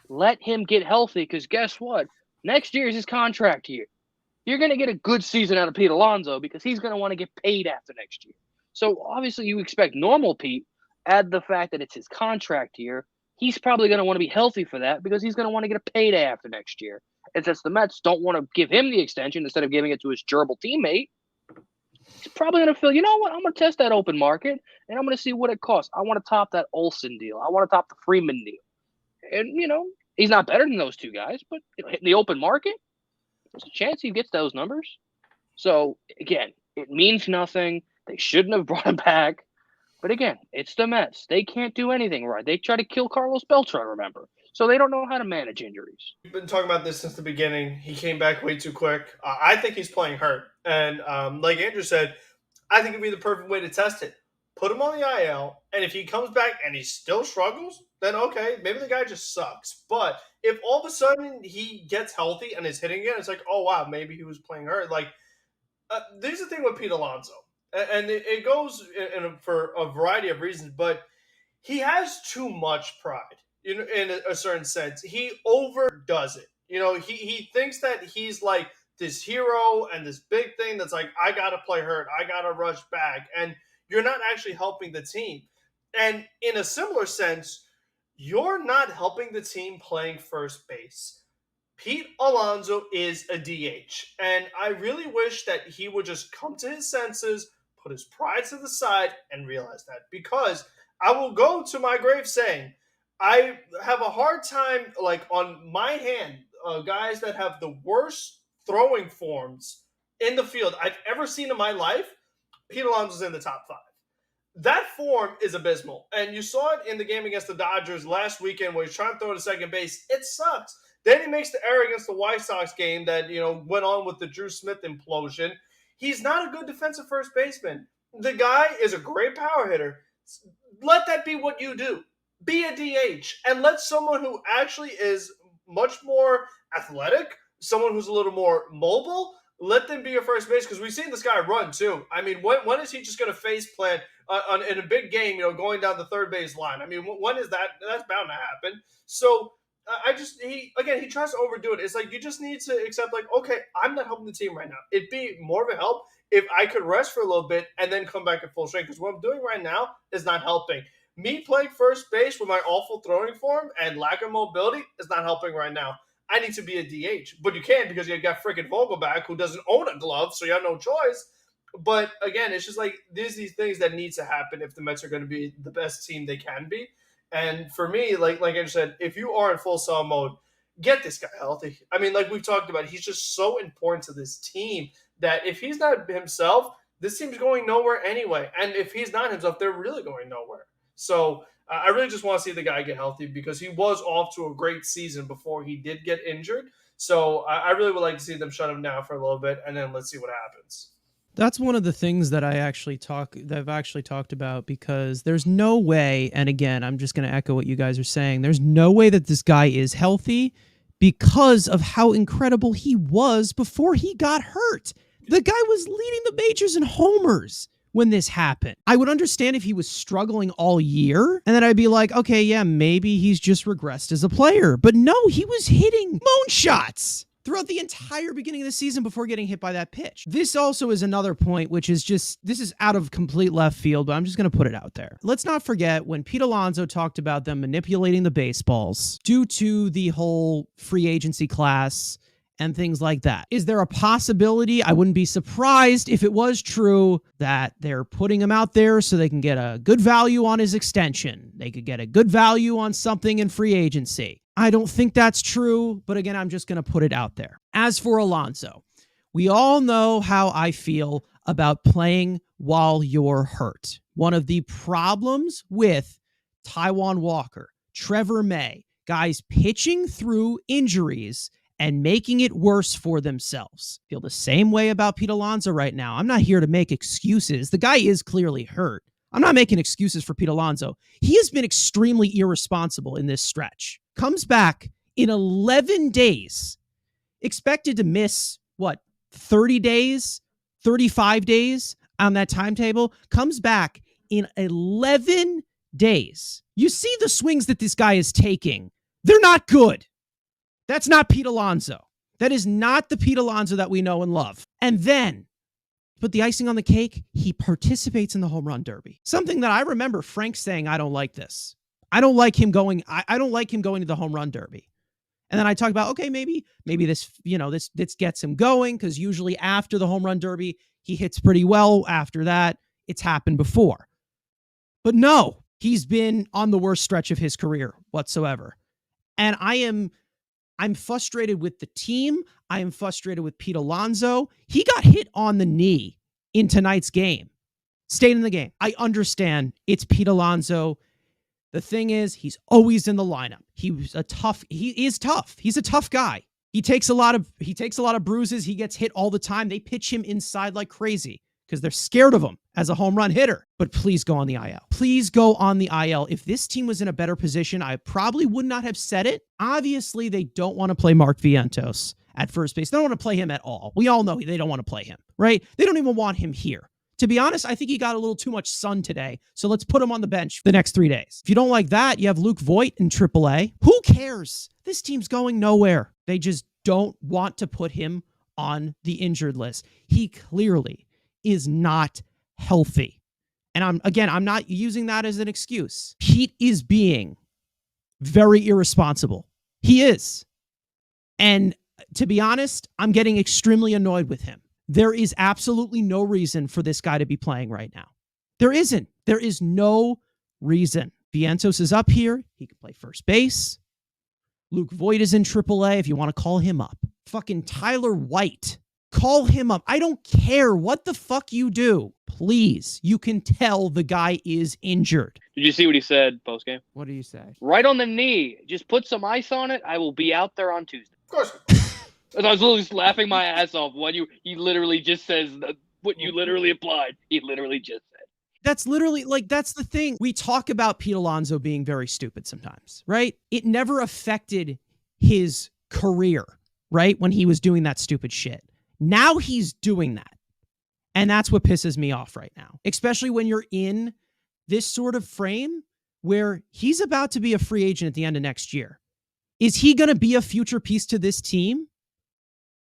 let him get healthy because guess what? Next year is his contract year. You're going to get a good season out of Pete Alonso because he's going to want to get paid after next year. So, obviously, you expect normal Pete. Add the fact that it's his contract year. He's probably going to want to be healthy for that because he's going to want to get a payday after next year. And since the Mets don't want to give him the extension instead of giving it to his gerbil teammate, he's probably going to feel, you know what, I'm going to test that open market, and I'm going to see what it costs. I want to top that Olsen deal. I want to top the Freeman deal. And, he's not better than those two guys, but hitting the open market, there's a chance he gets those numbers. So, again, it means nothing. They shouldn't have brought him back. But, again, it's the Mets. They can't do anything right. They try to kill Carlos Beltran, remember. So they don't know how to manage injuries. We've been talking about this since the beginning. He came back way too quick. I think he's playing hurt. And like Andrew said, I think it'd be the perfect way to test it. Put him on the IL, and if he comes back and he still struggles, then okay, maybe the guy just sucks. But if all of a sudden he gets healthy and is hitting again, it's like, oh, wow, maybe he was playing hurt. Like, there's the thing with Pete Alonso, and it goes for a variety of reasons, but he has too much pride in a certain sense. He overdoes it. He thinks that he's like this hero and this big thing that's like, I got to play hurt. I got to rush back. And you're not actually helping the team. And in a similar sense, you're not helping the team playing first base. Pete Alonso is a DH. And I really wish that he would just come to his senses, put his pride to the side, and realize that. Because I will go to my grave saying, I have a hard time, like on my hand, guys that have the worst throwing forms in the field I've ever seen in my life. Pete Alonso's in the top 5. That form is abysmal. And you saw it in the game against the Dodgers last weekend where he's trying to throw to second base. It sucks. Then he makes the error against the White Sox game that, went on with the Drew Smith implosion. He's not a good defensive first baseman. The guy is a great power hitter. Let that be what you do. Be a DH and let someone who actually is much more athletic, someone who's a little more mobile, let them be your first base because we've seen this guy run too. I mean, when is he just going to face plant in a big game, going down the third base line? I mean, when is that? That's bound to happen. So he tries to overdo it. It's like you just need to accept, like, okay, I'm not helping the team right now. It'd be more of a help if I could rest for a little bit and then come back at full strength because what I'm doing right now is not helping. Me playing first base with my awful throwing form and lack of mobility is not helping right now. I need to be a DH. But you can't because you got freaking Vogelback who doesn't own a glove, so you have no choice. But again, it's just like there's these things that need to happen if the Mets are going to be the best team they can be. And for me, like I said, if you are in full sell mode, get this guy healthy. I mean, like we've talked about, he's just so important to this team that if he's not himself, this team's going nowhere anyway. And if he's not himself, they're really going nowhere. So I really just want to see the guy get healthy because he was off to a great season before he did get injured. So I really would like to see them shut him down for a little bit, and then let's see what happens. That's one of the things that I've actually talked about, because there's no way, and again, I'm just going to echo what you guys are saying. There's no way that this guy is healthy because of how incredible he was before he got hurt. The guy was leading the majors in homers when this happened. I would understand if he was struggling all year, and then I'd be like, okay, yeah, maybe he's just regressed as a player. But no, he was hitting moon shots throughout the entire beginning of the season before getting hit by that pitch. This also is another point, which is just, this is out of complete left field, but I'm just going to put it out there. Let's not forget when Pete Alonso talked about them manipulating the baseballs due to the whole free agency class and things like that. Is there a possibility? I wouldn't be surprised if it was true that they're putting him out there so they can get a good value on his extension. They could get a good value on something in free agency. I don't think that's true, but again, I'm just going to put it out there. As for Alonso, we all know how I feel about playing while you're hurt. One of the problems with Taijuan Walker, Trevor May, guys pitching through injuries and making it worse for themselves. Feel the same way about Pete Alonso right now. I'm not here to make excuses. The guy is clearly hurt. I'm not making excuses for Pete Alonso. He has been extremely irresponsible in this stretch. Comes back in 11 days, expected to miss, 30 days, 35 days on that timetable, comes back in 11 days. You see the swings that this guy is taking. They're not good. That's not Pete Alonso. That is not the Pete Alonso that we know and love. And then, put the icing on the cake, he participates in the home run derby. Something that I remember Frank saying, I don't like this. I don't like him going to the home run derby. And then I talk about, okay, maybe this, this gets him going, because usually after the home run derby, he hits pretty well after that. It's happened before. But no, he's been on the worst stretch of his career whatsoever. And I'm frustrated with the team. I am frustrated with Pete Alonso. He got hit on the knee in tonight's game. Stayed in the game. I understand it's Pete Alonso. The thing is, he's always in the lineup. He is tough. He's a tough guy. He takes a lot of bruises. He gets hit all the time. They pitch him inside like crazy because they're scared of him as a home run hitter. But please go on the IL. Please go on the IL. If this team was in a better position, I probably would not have said it. Obviously, they don't want to play Mark Vientos at first base. They don't want to play him at all. We all know they don't want to play him, right? They don't even want him here. To be honest, I think he got a little too much sun today, so let's put him on the bench the next 3 days. If you don't like that, you have Luke Voit in AAA. Who cares? This team's going nowhere. They just don't want to put him on the injured list. He clearly is not healthy. And I'm not using that as an excuse. Pete is being very irresponsible. He is. And to be honest, I'm getting extremely annoyed with him. There is absolutely no reason for this guy to be playing right now. There isn't. There is no reason. Vientos is up here. He can play first base. Luke Voit is in AAA if you want to call him up. Fucking Tyler White. Call him up. I don't care what the fuck you do. Please, you can tell the guy is injured. Did you see what he said post-game? What do you say? Right on the knee. Just put some ice on it. I will be out there on Tuesday. Of course. I was literally laughing my ass off when he literally just says what you literally implied. He literally just said. That's literally, that's the thing. We talk about Pete Alonso being very stupid sometimes, right? It never affected his career, right? When he was doing that stupid shit. Now he's doing that. And that's what pisses me off right now, especially when you're in this sort of frame where he's about to be a free agent at the end of next year. Is he going to be a future piece to this team?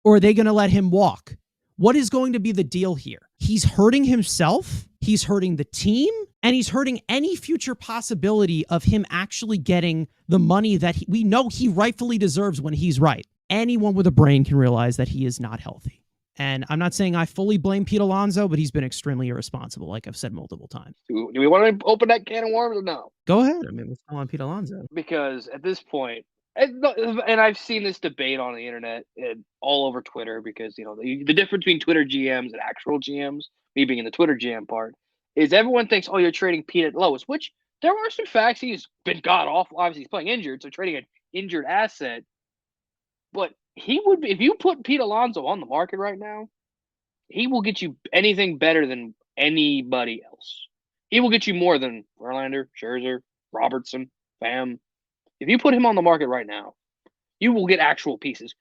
Or are they going to let him walk? What is going to be the deal here? He's hurting himself, he's hurting the team, and he's hurting any future possibility of him actually getting the money that we know he rightfully deserves when he's right. Anyone with a brain can realize that he is not healthy. And I'm not saying I fully blame Pete Alonso, but he's been extremely irresponsible, like I've said multiple times. Do we want to open that can of worms or no? Go ahead. I mean, what's going on Pete Alonso? Because at this point, and I've seen this debate on the internet and all over Twitter, because the difference between Twitter GMs and actual GMs, me being in the Twitter GM part, is everyone thinks, oh, you're trading Pete at lowest, which there are some facts. He's been god awful. Obviously, he's playing injured, so trading an injured asset. But he would be, if you put Pete Alonso on the market right now, he will get you anything better than anybody else. He will get you more than Verlander, Scherzer, Robertson, Pham. If you put him on the market right now, you will get actual pieces.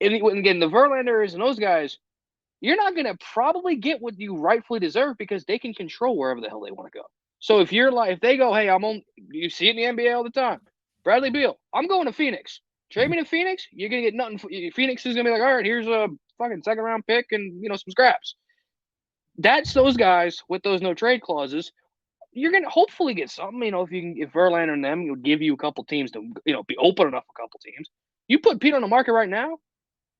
And again, the Verlanders and those guys, you're not going to probably get what you rightfully deserve because they can control wherever the hell they want to go. So if they go, hey, you see it in the NBA all the time. Bradley Beal, I'm going to Phoenix. Trade me to Phoenix, you're going to get nothing. Phoenix is going to be like, all right, here's a fucking second round pick and, some scraps. That's those guys with those no trade clauses. You're going to hopefully get something, if Verlander and them will give you a couple teams to, be open enough a couple teams. You put Pete on the market right now,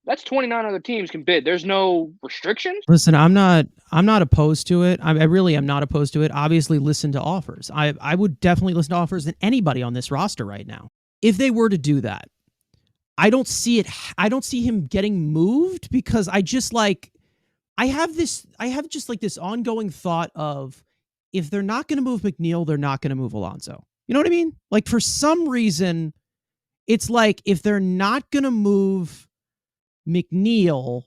that's 29 other teams can bid. There's no restrictions. Listen, I'm not opposed to it. I really am not opposed to it. Obviously, listen to offers. I would definitely listen to offers than anybody on this roster right now. If they were to do that, I don't see it. I don't see him getting moved because I have just this ongoing thought of if they're not going to move McNeil, they're not going to move Alonso. You know what I mean? Like for some reason, it's like if they're not going to move McNeil,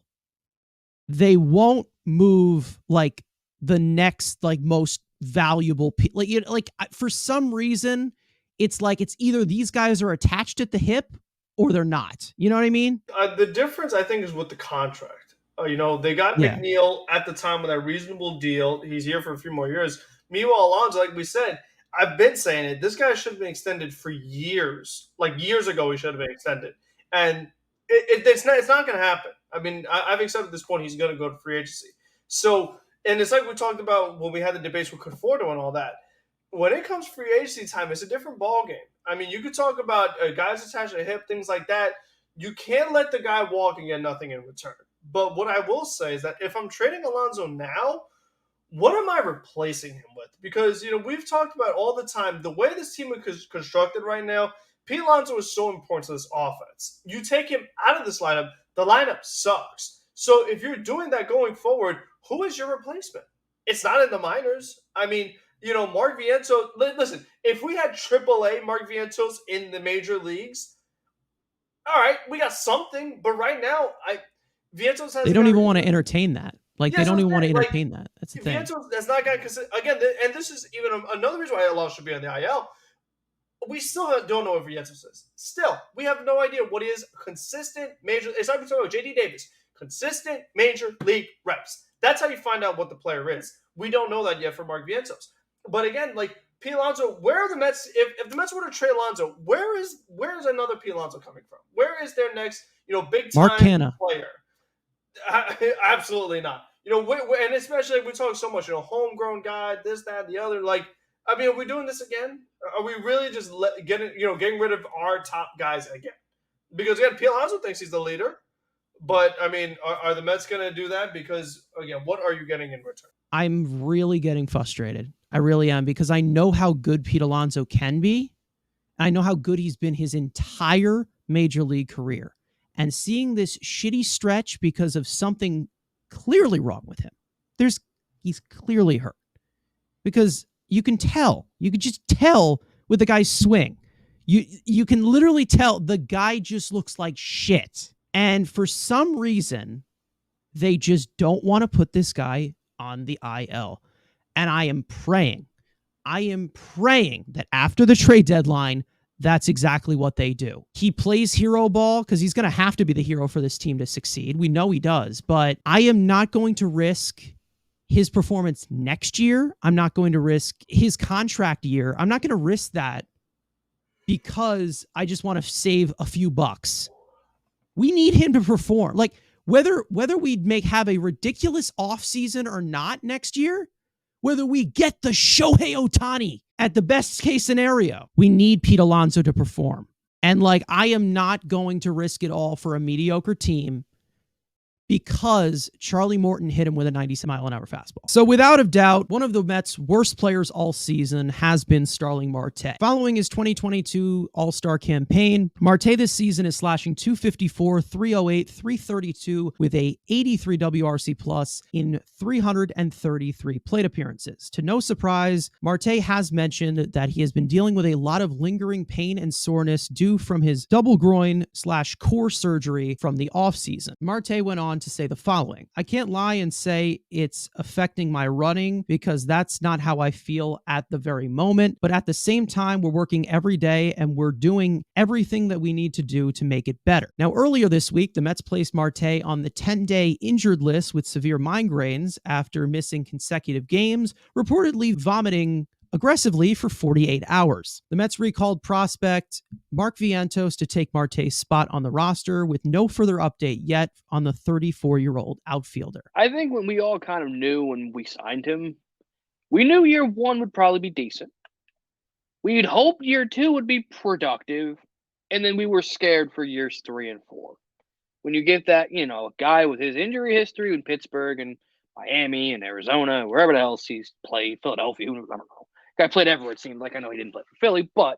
they won't move like the next most valuable for some reason it's like it's either these guys are attached at the hip or they're not. You know what I mean? The difference I think is with the contract. They got McNeil at the time with a reasonable deal. He's here for a few more years. Meanwhile, Alonso, like we said, I've been saying it. This guy should have been extended for years. Like years ago, he should have been extended, and it's not going to happen. I mean, I've accepted at this point he's going to go to free agency. So, and it's like we talked about when we had the debates with Conforto and all that. When it comes free agency time, it's a different ballgame. I mean, you could talk about guys attached to the hip, things like that. You can't let the guy walk and get nothing in return. But what I will say is that if I'm trading Alonso now, what am I replacing him with? Because, we've talked about all the time, the way this team is constructed right now, Pete Alonso is so important to this offense. You take him out of this lineup, the lineup sucks. So if you're doing that going forward, who is your replacement? It's not in the minors. I mean, Mark Vientos, listen, if we had AAA Mark Vientos in the major leagues, all right, we got something. But right now, Vientos has. They don't even want to entertain that. They don't even want to entertain that. That's the thing. Vientos has not got again, and this is even another reason why Alonso should be on the IL. We still don't know what Vientos is. Still, we have no idea what is consistent major. It's like we talking about JD Davis, consistent major league reps. That's how you find out what the player is. We don't know that yet for Mark Vientos. But again, P. Alonso, where are the Mets? If the Mets were to trade Alonso, where is another P. Alonso coming from? Where is their next big time player? Absolutely not. And especially we talk so much, homegrown guy, this, that, the other. I mean, are we doing this again? Are we really just getting rid of our top guys again? Because again, P. Alonso thinks he's the leader, but I mean, are the Mets going to do that? Because again, what are you getting in return? I'm really getting frustrated. I really am, because I know how good Pete Alonso can be. I know how good he's been his entire major league career. And seeing this shitty stretch because of something clearly wrong with him. He's clearly hurt. Because you can just tell with the guy's swing. You can literally tell the guy just looks like shit. And for some reason, they just don't want to put this guy on the IL. And I am praying that after the trade deadline, that's exactly what they do. He plays hero ball because he's going to have to be the hero for this team to succeed. We know he does, but I am not going to risk his performance next year. I'm not going to risk his contract year. I'm not going to risk that because I just want to save a few bucks. We need him to perform. Whether we'd have a ridiculous offseason or not next year, whether we get the Shohei Ohtani at the best case scenario, we need Pete Alonso to perform. And I am not going to risk it all for a mediocre team because Charlie Morton hit him with a 90-mile-an-hour fastball. So without a doubt, one of the Mets' worst players all season has been Starling Marte. Following his 2022 All-Star campaign, Marte this season is slashing .254, .308, .332 with a 83 WRC plus in 333 plate appearances. To no surprise, Marte has mentioned that he has been dealing with a lot of lingering pain and soreness due from his double groin/core surgery from the offseason. Marte went on to say the following: I can't lie and say it's affecting my running because that's not how I feel at the very moment. But at the same time, we're working every day and we're doing everything that we need to do to make it better. Now, earlier this week, the Mets placed Marte on the 10-day injured list with severe migraines after missing consecutive games, reportedly vomiting aggressively for 48 hours. The Mets recalled prospect Mark Vientos to take Marte's spot on the roster with no further update yet on the 34-year-old outfielder. I think when we all kind of knew when we signed him, we knew year one would probably be decent. We'd hoped year two would be productive, and then we were scared for years 3 and 4. When you get that, a guy with his injury history in Pittsburgh and Miami and Arizona, wherever else he's played, Philadelphia, I don't know. Guy played everywhere, it seemed like. I know he didn't play for Philly, but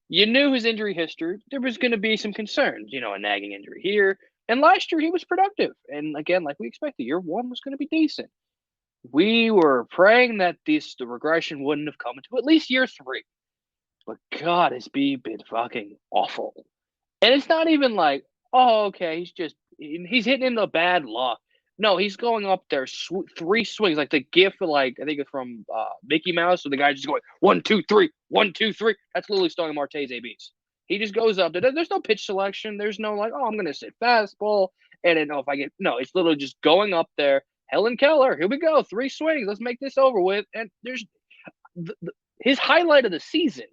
you knew his injury history. There was going to be some concerns, a nagging injury here. And last year he was productive. And again, like we expected, year one was going to be decent. We were praying that the regression wouldn't have come into at least year 3. But God, has been fucking awful. And it's not even like, oh, okay, he's hitting into bad luck. No, he's going up there 3 swings, like the gif of I think it's from Mickey Mouse, so the guy just going 1, 2, 3, 1, 2, 3. That's literally Starling Marte's ABs. He just goes up there. There's no pitch selection. There's no I'm going to sit fastball. And then if I get it's literally just going up there. Helen Keller, here we go, 3 swings. Let's make this over with. And there's his highlight of the season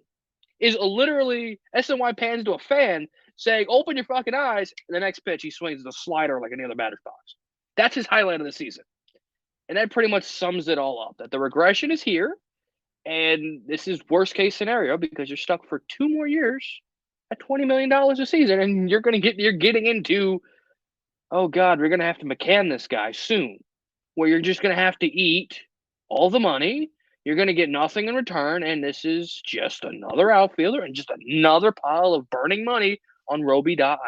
is literally SNY pans to a fan saying, "Open your fucking eyes." And the next pitch, he swings the slider like any other batter's box. That's his highlight of the season. And that pretty much sums it all up, that the regression is here, and this is worst case scenario because you're stuck for 2 more years at $20 million a season, and you're getting into, oh God, we're going to have to McCann this guy soon, where you're just going to have to eat all the money. You're going to get nothing in return, and this is just another outfielder and just another pile of burning money on Roby Island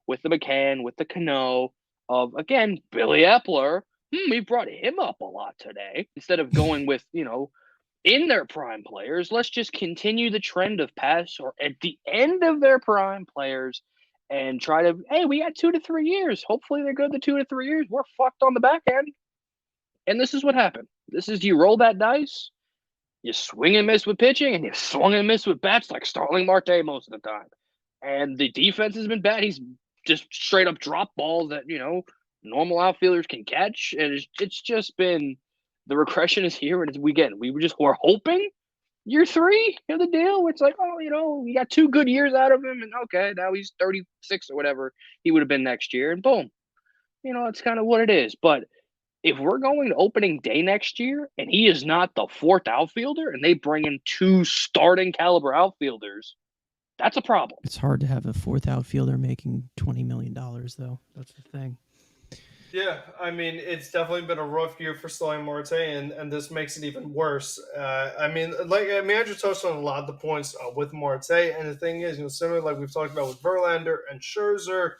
with the McCann, with the Cano, of, again, Billy Epler. We brought him up a lot today. Instead of going with, in their prime players, let's just continue the trend of past or at the end of their prime players and try to, hey, we got 2 to 3 years. Hopefully they're good the 2 to 3 years. We're fucked on the back end. And this is what happened. This is, you roll that dice, you swing and miss with pitching, and you swung and miss with bats like Starling Marte most of the time. And the defense has been bad. He's just straight up drop balls that, normal outfielders can catch. And it's just been, the regression is here. And we're hoping year 3, the deal. It's like, oh, we got 2 good years out of him. And okay, now he's 36 or whatever he would have been next year. And boom, it's kind of what it is. But if we're going to opening day next year and he is not the 4th outfielder and they bring in 2 starting caliber outfielders, that's a problem. It's hard to have a 4th outfielder making $20 million, though. That's the thing. Yeah, I mean, it's definitely been a rough year for Starling Marte, and this makes it even worse. Andrew touched on a lot of the points with Marte, and the thing is, similar like we've talked about with Verlander and Scherzer,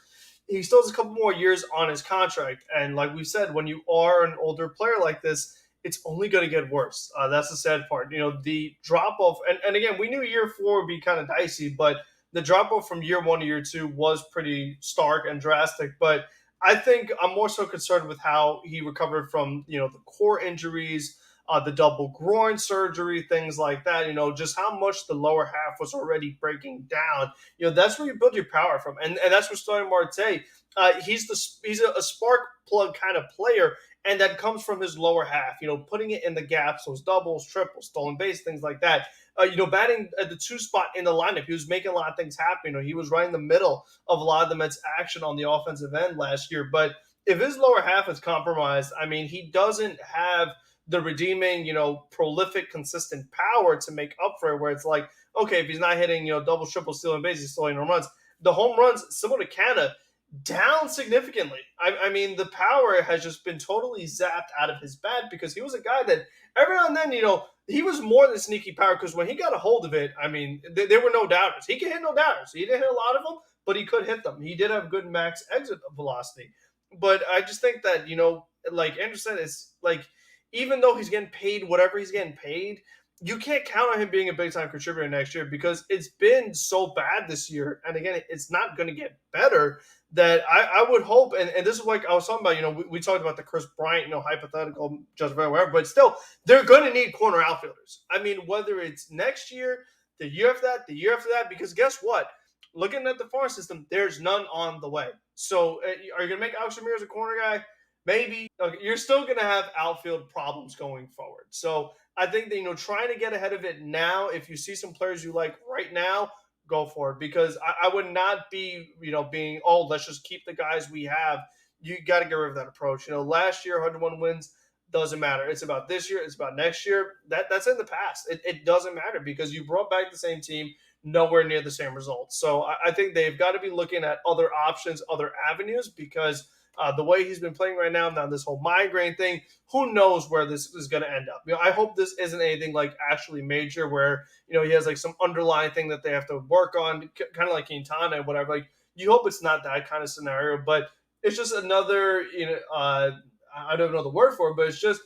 he still has a couple more years on his contract. And like we said, when you are an older player like this, it's only going to get worse. That's the sad part. The drop off, and again, we knew year 4 would be kind of dicey, but the drop off from year 1 to year 2 was pretty stark and drastic. But I think I'm more so concerned with how he recovered from, the core injuries, the double groin surgery, things like that, just how much the lower half was already breaking down. That's where you build your power from. And that's what Starling Marte, he's a spark plug kind of player. And that comes from his lower half, putting it in the gaps, those doubles, triples, stolen base, things like that. Batting at the 2 spot in the lineup, he was making a lot of things happen. He was right in the middle of a lot of the Mets' action on the offensive end last year. But if his lower half is compromised, I mean, he doesn't have the redeeming, prolific, consistent power to make up for it, where it's like, okay, if he's not hitting, double, triple, stealing base, he's stealing home runs. The home runs, similar to Canada, down significantly. I mean, the power has just been totally zapped out of his bat because he was a guy that every now and then, he was more than sneaky power because when he got a hold of it, I mean, there were no doubters. He could hit no doubters. He didn't hit a lot of them, but he could hit them. He did have good max exit velocity. But I just think that, like Andrew said, it's like, even though he's getting paid whatever he's getting paid, you can't count on him being a big time contributor next year because it's been so bad this year. And again, it's not going to get better. That I would hope, and this is like I was talking about, we talked about the Chris Bryant, hypothetical, just whatever, but still, they're going to need corner outfielders. I mean, whether it's next year, the year after that, the year after that, because guess what? Looking at the farm system, there's none on the way. So are you going to make Alex Ramirez a corner guy? Maybe. Okay, you're still going to have outfield problems going forward. So I think that, trying to get ahead of it now, if you see some players you like right now, go for it, because I would not be, being, oh, let's just keep the guys we have. You got to get rid of that approach. Last year, 101 wins doesn't matter. It's about this year. It's about next year. That's in the past. It doesn't matter because you brought back the same team, nowhere near the same results. So I think they've got to be looking at other options, other avenues, because the way he's been playing right now this whole migraine thing, who knows where this is going to end up. I hope this isn't anything like actually major where, he has like some underlying thing that they have to work on, kind of like Quintana and whatever. Like, you hope it's not that kind of scenario, but it's just another, I don't know the word for it, but it's just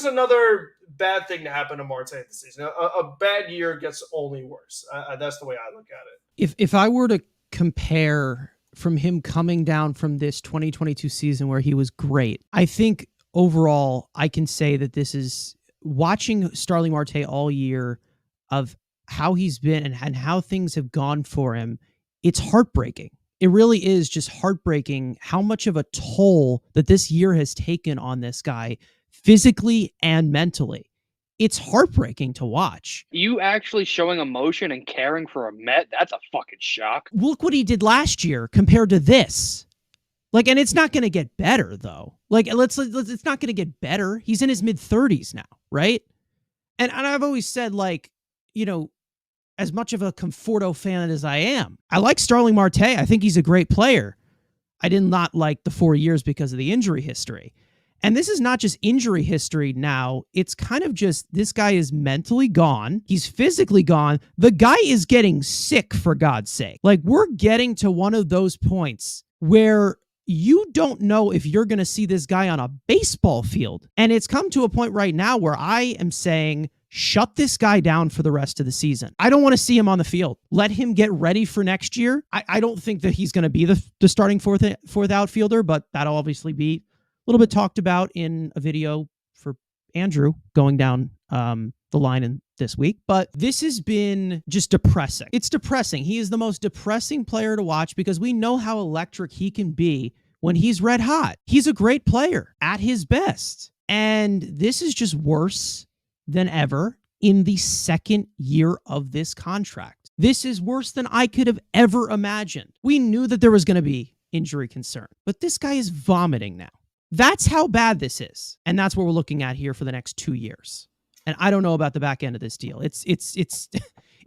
another bad thing to happen to Marte this season. A bad year gets only worse. That's the way I look at it. If I were to compare from him coming down from this 2022 season where he was great, I think overall I can say that this is watching Starling Marte all year of how he's been and how things have gone for him. It's heartbreaking. It really is just heartbreaking how much of a toll that this year has taken on this guy physically and mentally. It's heartbreaking to watch. You actually showing emotion and caring for a Met, that's a fucking shock. Look what he did last year compared to this. Like, and it's not going to get better though. Like, let's it's not going to get better. He's in his mid-30s now, right? And I've always said, like, as much of a Conforto fan as I am, I like Starling Marte. I think he's a great player. I did not like the 4 years because of the injury history. And this is not just injury history now. It's kind of just this guy is mentally gone. He's physically gone. The guy is getting sick, for God's sake. Like, we're getting to one of those points where you don't know if you're going to see this guy on a baseball field. And it's come to a point right now where I am saying, shut this guy down for the rest of the season. I don't want to see him on the field. Let him get ready for next year. I don't think that he's going to be the starting fourth outfielder, but that'll obviously be a little bit talked about in a video for Andrew going down the line in this week. But this has been just depressing. It's depressing. He is the most depressing player to watch because we know how electric he can be when he's red hot. He's a great player at his best. And this is just worse than ever in the second year of this contract. This is worse than I could have ever imagined. We knew that there was going to be injury concern, but this guy is vomiting now. That's how bad this is. And that's what we're looking at here for the next 2 years. And I don't know about the back end of this deal. It's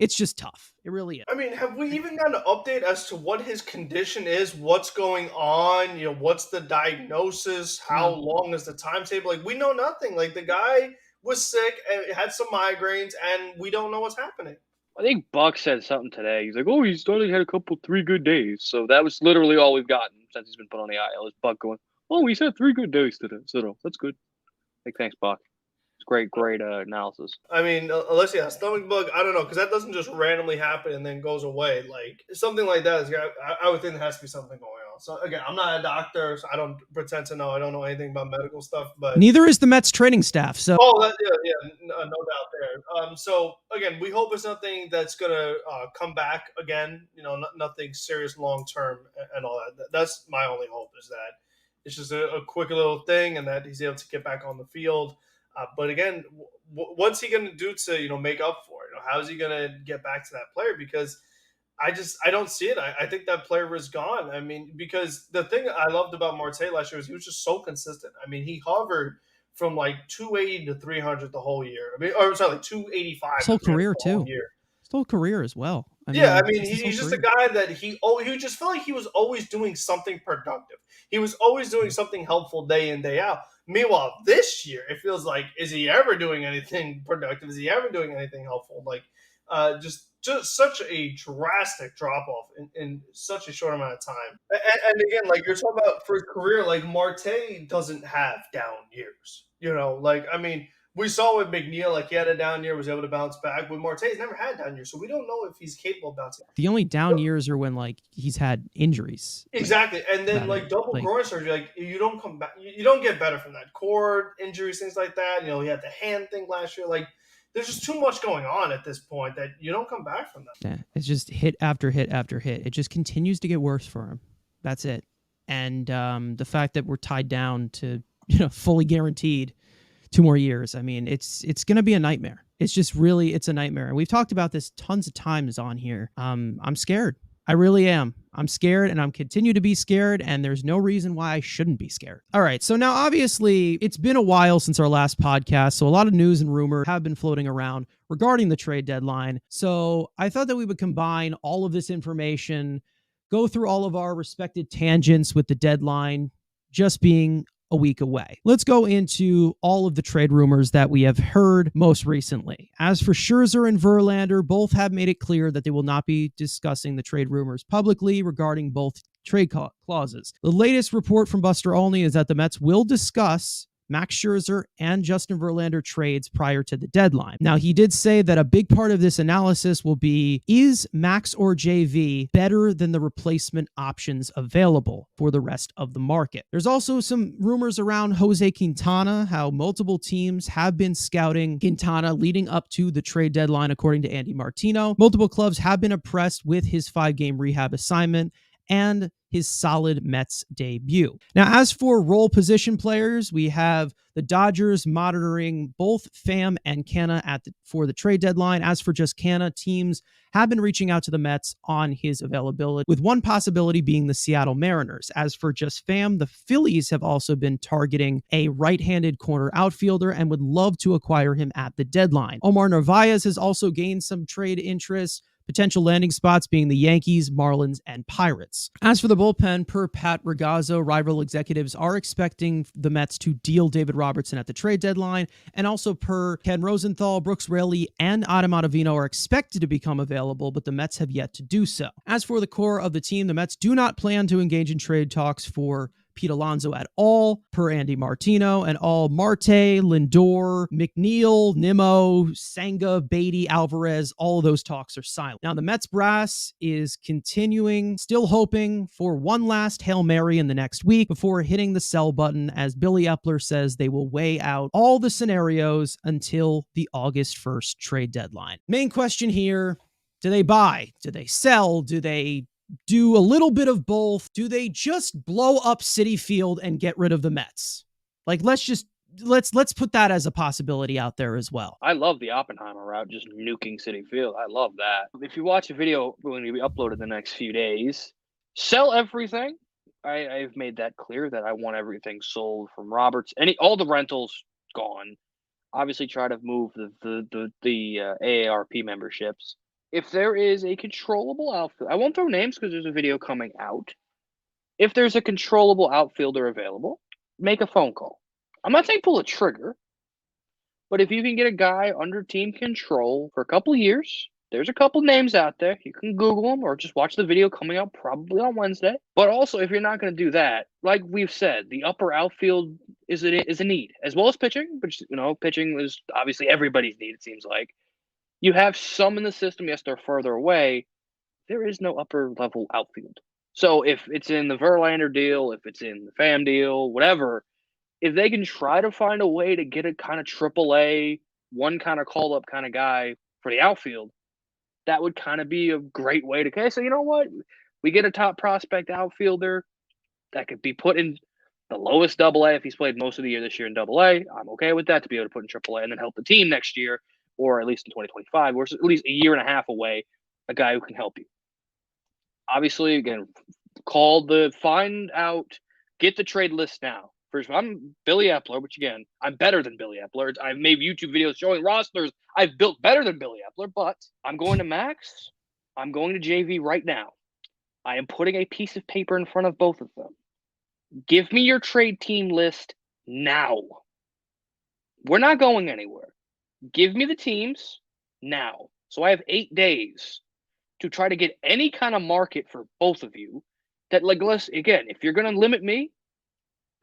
just tough. It really is. I mean, have we even got an update as to what his condition is? What's going on? What's the diagnosis? How long is the timetable? Like, we know nothing. Like, the guy was sick and had some migraines, and we don't know what's happening. I think Buck said something today. He's like, "Oh, he's only had a couple 3 good days." So that was literally all we've gotten since he's been put on the IL. Is Buck going, "Oh, he's had 3 good days today, so that's good." Like, thanks, Buck. It's great analysis. I mean, unless he has stomach bug, I don't know, because that doesn't just randomly happen and then goes away. Like, something like that is, I would think there has to be something going on. So again, I'm not a doctor, so I don't pretend to know. I don't know anything about medical stuff, but neither is the Mets training staff. So no doubt there. So again, we hope it's nothing that's gonna come back again. Nothing serious long term and all that. That's my only hope, is that it's just a quick little thing and that he's able to get back on the field. But again, what's he going to do to make up for it? How is he going to get back to that player? Because I don't see it. I think that player is gone. I mean, because the thing I loved about Marte last year was he was just so consistent. I mean, he hovered from like 280 to 300 the whole year. I mean, or sorry, like 285. His whole career too. His whole career as well. He's just a guy that he just felt like he was always doing something productive. He was always doing something helpful day in, day out. Meanwhile, this year, it feels like, is he ever doing anything productive? Is he ever doing anything helpful? Like, just such a drastic drop-off in such a short amount of time. And again, like, you're talking about for his career, like, Marte doesn't have down years. Like, I mean, We saw with McNeil, like he had a down year, was able to bounce back. With Marte, he's never had down year, so we don't know if he's capable of bouncing. The only down years are when like he's had injuries. Exactly, and then like double groin surgery, like you don't come back, you don't get better from that. Cord injuries, things like that. You know, he had the hand thing last year. Like, there's just too much going on at this point that you don't come back from that. Yeah, it's just hit after hit after hit. It just continues to get worse for him. That's it. And the fact that we're tied down to, fully guaranteed 2 more years. I mean, it's going to be a nightmare. It's just really, it's a nightmare. And we've talked about this tons of times on here. I'm scared. I really am. I'm scared, and I'm continue to be scared, and there's no reason why I shouldn't be scared. All right, so now obviously it's been a while since our last podcast, so a lot of news and rumor have been floating around regarding the trade deadline. So I thought that we would combine all of this information, go through all of our respected tangents with the deadline just being a week away. Let's go into all of the trade rumors that we have heard most recently. As for Scherzer and Verlander, both have made it clear that they will not be discussing the trade rumors publicly regarding both trade clauses. The latest report from Buster Olney is that the Mets will discuss Max Scherzer and Justin Verlander trades prior to the deadline. Now, he did say that a big part of this analysis will be, is Max or JV better than the replacement options available for the rest of the market? There's also some rumors around Jose Quintana, how multiple teams have been scouting Quintana leading up to the trade deadline, according to Andy Martino. Multiple clubs have been impressed with his 5-game rehab assignment and his solid Mets debut. Now, as for role position players, we have the Dodgers monitoring both Pham and Canha for the trade deadline. As for just Canha, teams have been reaching out to the Mets on his availability, with one possibility being the Seattle Mariners. As for just Pham, the Phillies have also been targeting a right-handed corner outfielder and would love to acquire him at the deadline. Omar Narvaez has also gained some trade interest, potential landing spots being the Yankees, Marlins, and Pirates. As for the bullpen, per Pat Ragazzo, rival executives are expecting the Mets to deal David Robertson at the trade deadline, and also per Ken Rosenthal, Brooks Raley, and Adam Ottavino are expected to become available, but the Mets have yet to do so. As for the core of the team, the Mets do not plan to engage in trade talks for Pete Alonso at all, per Andy Martino, and all Marte, Lindor, McNeil, Nimmo, Senga, Beatty, Alvarez, all of those talks are silent. Now, the Mets brass is continuing, still hoping for one last Hail Mary in the next week before hitting the sell button, as Billy Epler says they will weigh out all the scenarios until the August 1st trade deadline. Main question here, do they buy? Do they sell? Do they do a little bit of both? Do they just blow up Citi Field and get rid of the Mets? Like, let's put that as a possibility out there as well. I love the Oppenheimer route, just nuking Citi Field. I love that. If you watch a video when we upload the next few days, sell everything. I've made that clear that I want everything sold from Roberts. All the rentals gone. Obviously, try to move the AARP memberships. If there is a controllable outfielder, I won't throw names because there's a video coming out. If there's a controllable outfielder available, make a phone call. I'm not saying pull a trigger, but if you can get a guy under team control for a couple of years, there's a couple names out there. You can Google them or just watch the video coming out probably on Wednesday. But also, if you're not going to do that, like we've said, the upper outfield is a need, as well as pitching, which, pitching is obviously everybody's need, it seems like. You have some in the system. Yes, they're further away. There is no upper level outfield. So if it's in the Verlander deal, if it's in the Pham deal, whatever, if they can try to find a way to get a kind of AAA, one kind of call up kind of guy for the outfield, that would kind of be a great way to, okay, so you know what? We get a top prospect outfielder that could be put in the lowest AA if he's played most of the year this year in AA. I'm okay with that, to be able to put in AAA and then help the team next year, or at least in 2025, or at least a year and a half away, a guy who can help you. Obviously, again, find out, get the trade list now. First, I'm Billy Epler, which again, I'm better than Billy Epler. I've made YouTube videos showing rosters I've built better than Billy Epler, but I'm going to Max. I'm going to JV right now. I am putting a piece of paper in front of both of them. Give me your trade team list now. We're not going anywhere. Give me the teams now. So I have 8 days to try to get any kind of market for both of you. That, like, again, if you're going to limit me,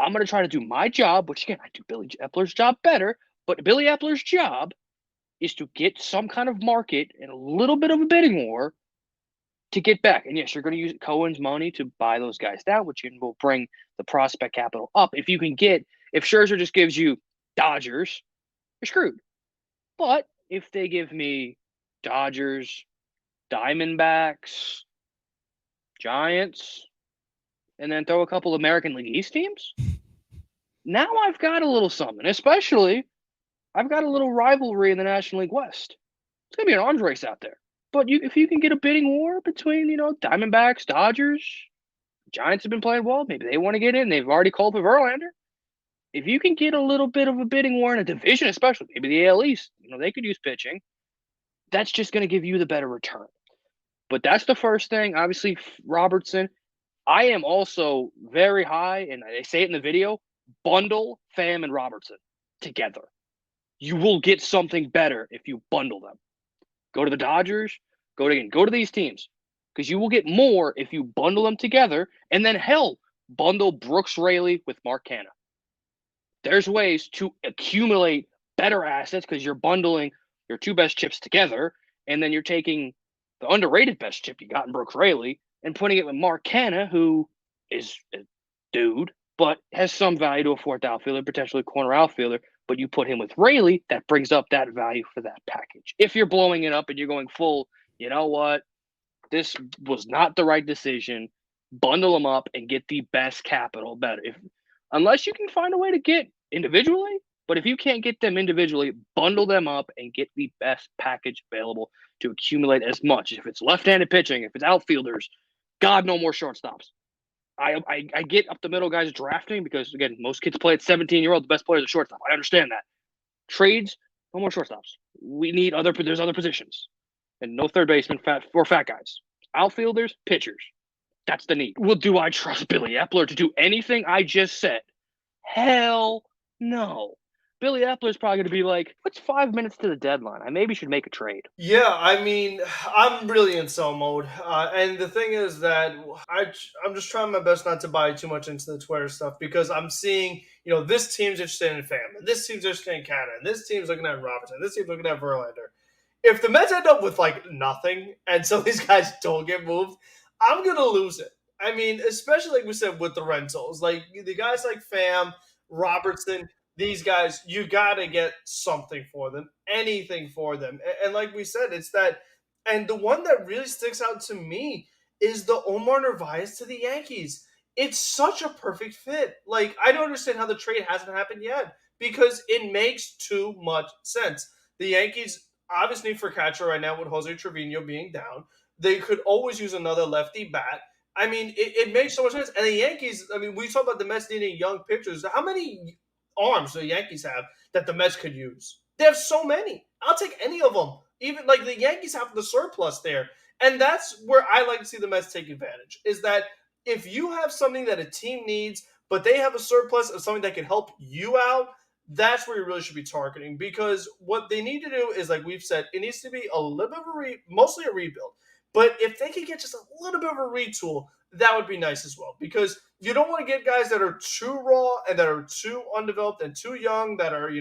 I'm going to try to do my job, which, again, I do Billy Epler's job better, But Billy Epler's job is to get some kind of market and a little bit of a bidding war to get back. And yes, you're going to use Cohen's money to buy those guys down, which will bring the prospect capital up. If Scherzer just gives you Dodgers, you're screwed. But if they give me Dodgers, Diamondbacks, Giants, and then throw a couple American League East teams, now I've got a little something. Especially, I've got a little rivalry in the National League West. It's going to be an arms race out there. But if you can get a bidding war between, Diamondbacks, Dodgers, Giants have been playing well. Maybe they want to get in. They've already called for Verlander. If you can get a little bit of a bidding war in a division, especially maybe the AL East, they could use pitching. That's just going to give you the better return. But that's the first thing. Obviously, Robertson. I am also very high, and they say it in the video, bundle Pham and Robertson together. You will get something better if you bundle them. Go to the Dodgers, go to these teams, because you will get more if you bundle them together, and then bundle Brooks Raley with Mark Canha. There's ways to accumulate better assets because you're bundling your two best chips together, and then you're taking the underrated best chip you got in Brooks Raley and putting it with Mark Canha, who is a dude, but has some value to a fourth outfielder, potentially a corner outfielder. But you put him with Raley, that brings up that value for that package. If you're blowing it up and you're going full, you know what? This was not the right decision. Bundle them up and get the best capital better. Unless you can find a way to get individually, but if you can't get them individually, bundle them up and get the best package available to accumulate as much. If it's left-handed pitching, if it's outfielders, God, no more shortstops. I get up the middle guys drafting because, again, most kids play at 17-year-old. The best player is a shortstop. I understand that. Trades, no more shortstops. We need there's other positions. And no third baseman fat guys. Outfielders, pitchers. That's the need. Well, do I trust Billy Epler to do anything I just said? Hell no. Billy Epler's probably going to be like, what's 5 minutes to the deadline? I maybe should make a trade. Yeah, I mean, I'm really in sell mode. And the thing is that I'm just trying my best not to buy too much into the Twitter stuff because I'm seeing, this team's interested in Pham, and this team's interested in Canha, and this team's looking at Robertson, this team's looking at Verlander. If the Mets end up with, nothing and some of these guys don't get moved, I'm going to lose it. I mean, especially like we said with the rentals. Like, the guys like Pham, Robertson, these guys, you got to get something for them, anything for them. And like we said, it's that. And the one that really sticks out to me is the Omar Narvaez to the Yankees. It's such a perfect fit. Like, I don't understand how the trade hasn't happened yet because it makes too much sense. The Yankees obviously need for catcher right now with Jose Trevino being down. They could always use another lefty bat. I mean, it makes so much sense. And the Yankees, I mean, we talk about the Mets needing young pitchers. How many arms the Yankees have that the Mets could use? They have so many. I'll take any of them. Even like the Yankees have the surplus there. And that's where I like to see the Mets take advantage, is that if you have something that a team needs, but they have a surplus of something that can help you out, that's where you really should be targeting. Because what they need to do is, like we've said, it needs to be a little bit of mostly a rebuild. But if they could get just a little bit of a retool, that would be nice as well. Because you don't want to get guys that are too raw and that are too undeveloped and too young, that are,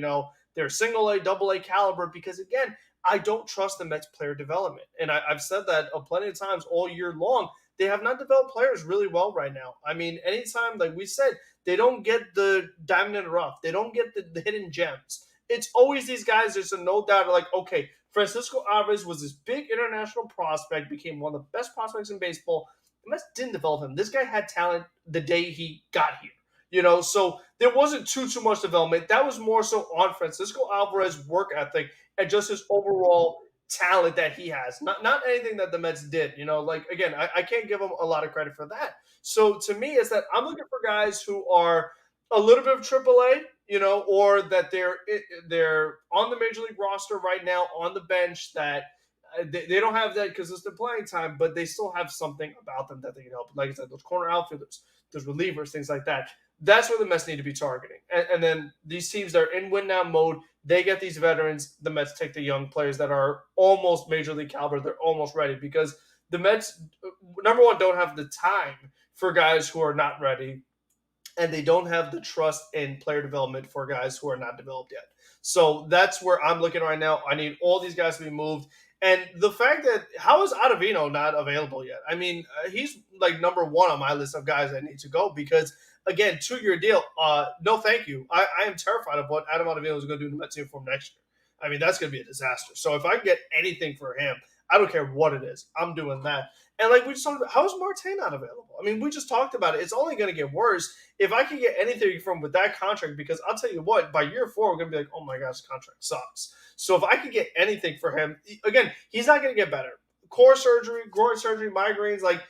they're single A, double A caliber. Because, again, I don't trust the Mets player development. And I've said that plenty of times all year long. They have not developed players really well right now. I mean, anytime, like we said, they don't get the diamond in the rough. They don't get the hidden gems. It's always these guys, there's no doubt, like, okay, Francisco Alvarez was this big international prospect, became one of the best prospects in baseball. The Mets didn't develop him. This guy had talent the day he got here, so there wasn't too much development. That was more so on Francisco Alvarez's work ethic and just his overall talent that he has. Not anything that the Mets did, like, again, I can't give him a lot of credit for that. So to me, it's that I'm looking for guys who are a little bit of AAA, or that they're on the major league roster right now on the bench, that they don't have that consistent playing time, but they still have something about them that they can help. Like I said, those corner outfielders, those relievers, things like that. That's where the Mets need to be targeting. And then these teams that are in win-now mode, they get these veterans. The Mets take the young players that are almost major league caliber. They're almost ready because the Mets, number one, don't have the time for guys who are not ready. and they don't have the trust in player development for guys who are not developed yet. So that's where I'm looking right now. I need all these guys to be moved. And the fact that how is Acevedo not available yet? I mean, he's like number one on my list of guys that need to go because, again, 2-year deal. No, thank you. I am terrified of what Adam Acevedo is going to do in the Mets uniform next year. I mean, that's going to be a disaster. So if I can get anything for him, I don't care what it is. I'm doing that. And like we just talked about, how is Marte not available? I mean, we just talked about it. It's only going to get worse if I can get anything from with that contract, because I'll tell you what, by year 4, we're going to be like, oh my gosh, contract sucks. So if I could get anything for him, again, he's not going to get better. Core surgery, groin surgery, migraines, like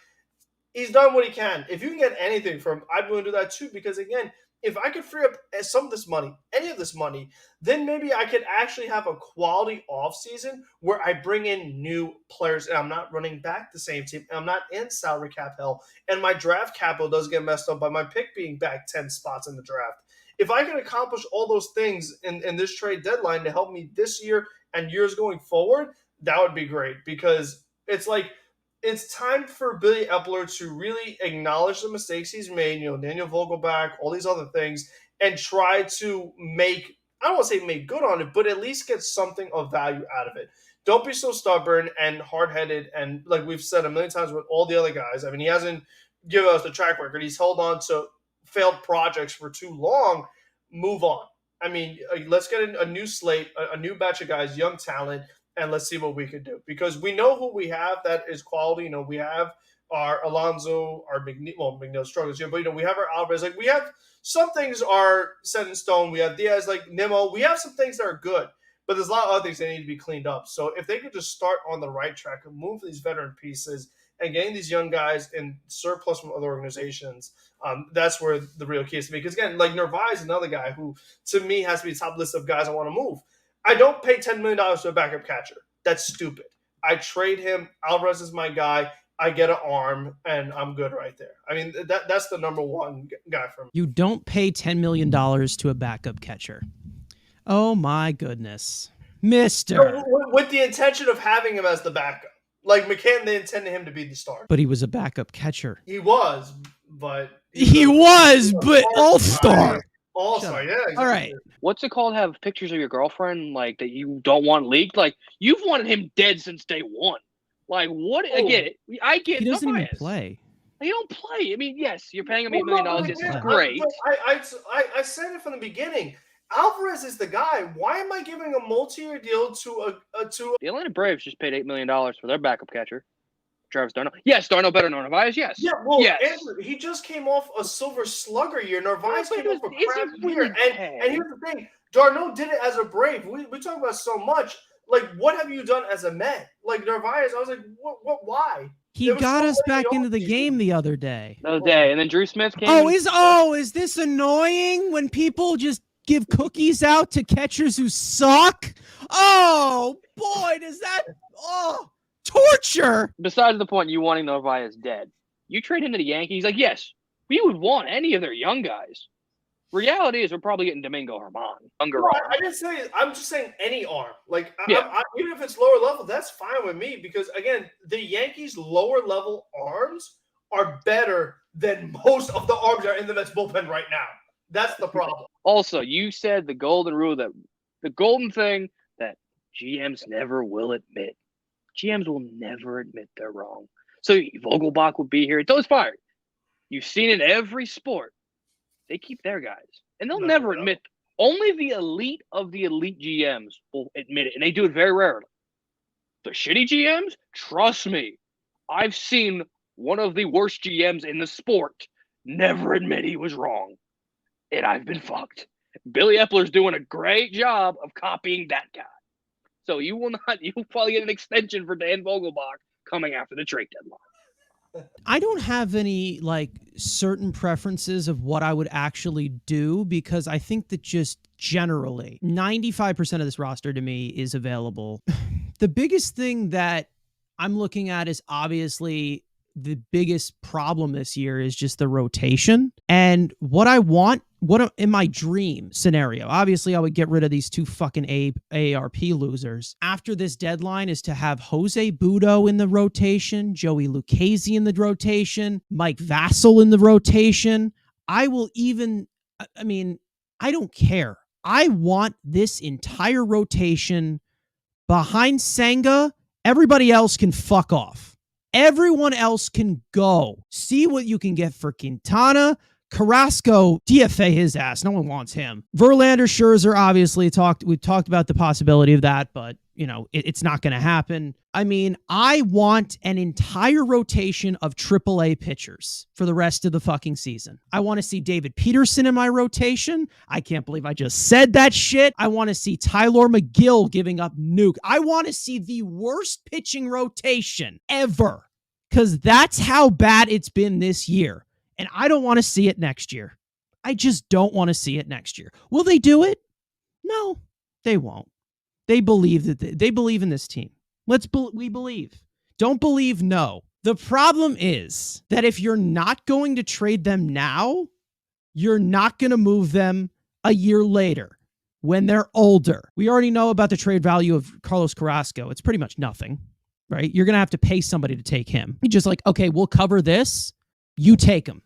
he's done what he can. If you can get anything from him, I'd willing to do that too, because again, if I could free up some of this money, any of this money, then maybe I could actually have a quality offseason where I bring in new players and I'm not running back the same team. I'm not in salary cap hell. And my draft capital doesn't get messed up by my pick being back 10 spots in the draft. If I can accomplish all those things in this trade deadline to help me this year and years going forward, that would be great, because it's like, it's time for Billy Epler to really acknowledge the mistakes he's made, Daniel Vogelback, all these other things, and try to make, I don't want to say make good on it, but at least get something of value out of it. Don't be so stubborn and hard-headed, and like we've said a million times with all the other guys, I mean, he hasn't given us the track record. He's held on to failed projects for too long. Move on. I mean, let's get a new slate, a new batch of guys, young talent, and let's see what we can do, because we know who we have that is quality. We have our Alonso, our McNeil struggles here, but we have our Alvarez. Like, we have some things are set in stone. We have Diaz, like Nimmo. We have some things that are good, but there's a lot of other things that need to be cleaned up. So if they could just start on the right track and move these veteran pieces and getting these young guys in surplus from other organizations, that's where the real key is to me. Because again, like Narvaez is another guy who, to me, has to be top list of guys I want to move. I don't pay $10 million to a backup catcher. That's stupid. I trade him. Alvarez is my guy. I get an arm, and I'm good right there. I mean, that's the number one guy for me. You don't pay $10 million to a backup catcher. Oh, my goodness. Mister. With the intention of having him as the backup. Like McCann, they intended him to be the starter. But he was a backup catcher. He was, but... He was, but all-star. All-star, yeah. Exactly. All right. What's it called? Have pictures of your girlfriend like that you don't want leaked? Like, you've wanted him dead since day one. Like, what? I get it. I get it. He doesn't even play. He don't play. I mean, yes, you're paying him $8 million. This is great. I said it from the beginning. Alvarez is the guy. Why am I giving a multi-year deal to The Atlanta Braves just paid $8 million for their backup catcher, Travis d'Arnaud. Yes, d'Arnaud better than Narvaez. Yes. Yeah, well, yes. Andrew, he just came off a Silver Slugger year. Narvaez came off a crap year. And here's the thing. d'Arnaud did it as a Brave. We talk about so much. Like, what have you done as a Met? Like, Narvaez, I was like, what why? He got us back into the game the other day. And then Drew Smith came. Is this annoying when people just give cookies out to catchers who suck? Oh, boy, does that... torture. Besides the point, you wanting Narvaez dead. You trade him to the Yankees, like, yes, we would want any of their young guys. Reality is we're probably getting Domingo Germán. I didn't say – I'm just saying any arm. Like, even if it's lower level, that's fine with me, because, again, the Yankees' lower-level arms are better than most of the arms that are in the Mets bullpen right now. That's the problem. Also, you said the golden rule, that the golden thing that GMs never will admit. GMs will never admit they're wrong. So Vogelbach would be here. Those fired. You've seen it in every sport. They keep their guys. And they'll never admit. Only the elite of the elite GMs will admit it. And they do it very rarely. The shitty GMs, trust me, I've seen one of the worst GMs in the sport never admit he was wrong. And I've been fucked. Billy Epler's doing a great job of copying that guy. So you'll probably get an extension for Dan Vogelbach coming after the trade deadline. I don't have any certain preferences of what I would actually do, because I think that just generally 95% of this roster to me is available. The biggest thing that I'm looking at is obviously the biggest problem this year is just the rotation. And what I want, in my dream scenario, obviously I would get rid of these two fucking AARP losers. After this deadline is to have Jose Budo in the rotation, Joey Lucchesi in the rotation, Mike Vassell in the rotation. I will even, I mean, I don't care. I want this entire rotation behind Senga. Everybody else can fuck off. Everyone else can go. See what you can get for Quintana. Carrasco, DFA his ass. No one wants him. Verlander, Scherzer, obviously we've talked about the possibility of that, but it's not going to happen. I mean, I want an entire rotation of AAA pitchers for the rest of the fucking season. I want to see David Peterson in my rotation. I can't believe I just said that shit. I want to see Tyler McGill giving up nuke. I want to see the worst pitching rotation ever, because that's how bad it's been this year. And I don't want to see it next year. I just don't want to see it next year. Will they do it? No, they won't. They believe they believe in this team. We believe. Don't believe, no. The problem is that if you're not going to trade them now, you're not going to move them a year later when they're older. We already know about the trade value of Carlos Carrasco. It's pretty much nothing, right? You're going to have to pay somebody to take him. You're just like, okay, we'll cover this. You take him.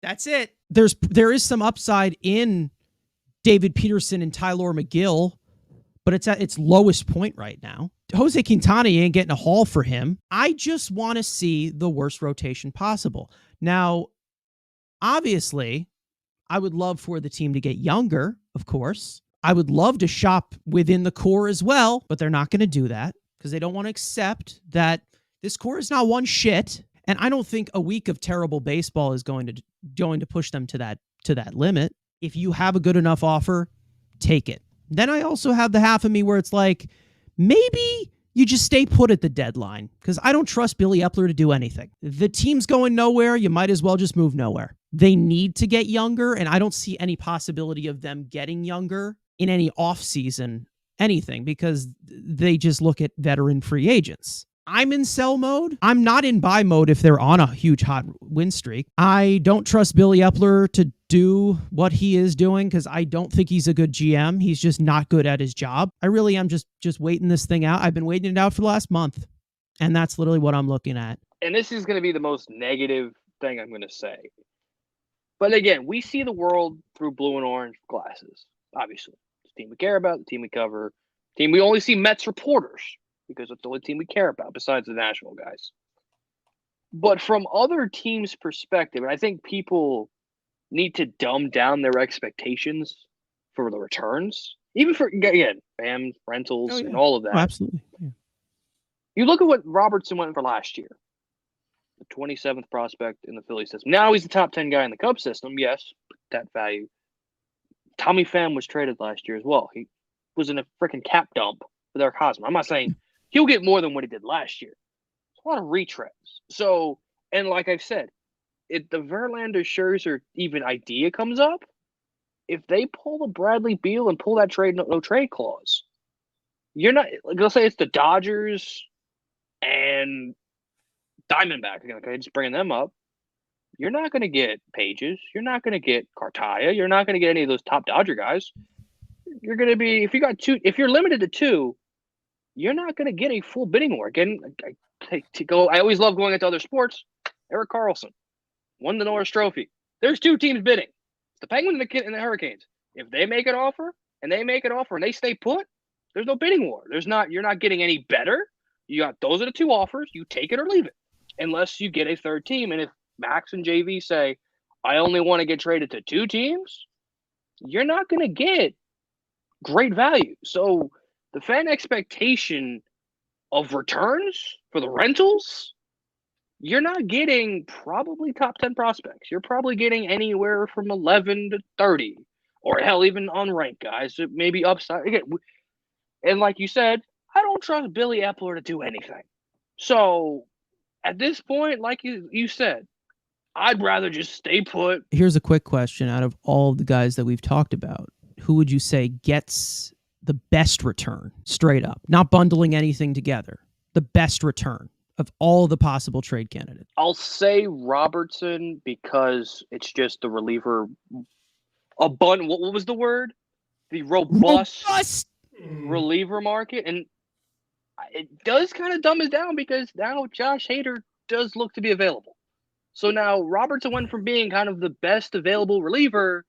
That's it. There is some upside in David Peterson and Tyler McGill, but it's at its lowest point right now. Jose Quintana, you ain't getting a haul for him. I just want to see the worst rotation possible. Now, obviously, I would love for the team to get younger, of course. I would love to shop within the core as well, but they're not going to do that because they don't want to accept that this core is not one shit. And I don't think a week of terrible baseball is going to push them to that limit. If you have a good enough offer, take it. Then I also have the half of me where it's like, maybe you just stay put at the deadline because I don't trust Billy Epler to do anything. The team's going nowhere. You might as well just move nowhere. They need to get younger, and I don't see any possibility of them getting younger in any offseason anything because they just look at veteran free agents. I'm in sell mode. I'm not in buy mode if they're on a huge hot win streak. I don't trust Billy Epler to do what he is doing because I don't think he's a good GM. He's just not good at his job. I really am just waiting this thing out. I've been waiting it out for the last month, and that's literally what I'm looking at. And this is going to be the most negative thing I'm going to say. But again, we see the world through blue and orange glasses, obviously. It's the team we care about, the team we cover, the team we only see Mets reporters because it's the only team we care about besides the national guys. But from other teams' perspective, and I think people need to dumb down their expectations for the returns, even for, again, fans, rentals, and all of that. Oh, absolutely. Yeah. You look at what Robertson went for last year, the 27th prospect in the Philly system. Now he's the top 10 guy in the Cubs system, yes, that value. Tommy Pham was traded last year as well. He was in a freaking cap dump with Eric Hosmer. I'm not saying he'll get more than what he did last year. It's a lot of retreads. So, and like I've said, if the Verlander Scherzer even idea comes up, if they pull the Bradley Beal and pull that no trade clause, you're not, like, let's say it's the Dodgers and Diamondback, okay, just bringing them up. You're not going to get Pages. You're not going to get Cartaya. You're not going to get any of those top Dodger guys. You're going to be, if you're limited to two, you're not going to get a full bidding war. Again, I always love going into other sports. Eric Carlson won the Norris Trophy. There's two teams bidding. It's the Penguins and the Hurricanes. If they make an offer and they stay put, there's no bidding war. You're not getting any better. Those are the two offers. You take it or leave it, unless you get a third team. And if Max and JV say, I only want to get traded to two teams, you're not going to get great value. So the fan expectation of returns for the rentals, you're not getting probably top 10 prospects. You're probably getting anywhere from 11 to 30, or hell, even unranked guys, maybe upside. Again, and like you said, I don't trust Billy Epler to do anything. So at this point, like you said, I'd rather just stay put. Here's a quick question. Out of all the guys that we've talked about, who would you say gets the best return straight up? Not bundling anything together. The best return of all the possible trade candidates. I'll say Robertson because it's just the reliever. What was the word? The robust reliever market. And it does kind of dumb it down because now Josh Hader does look to be available. So now Robertson went from being kind of the best available reliever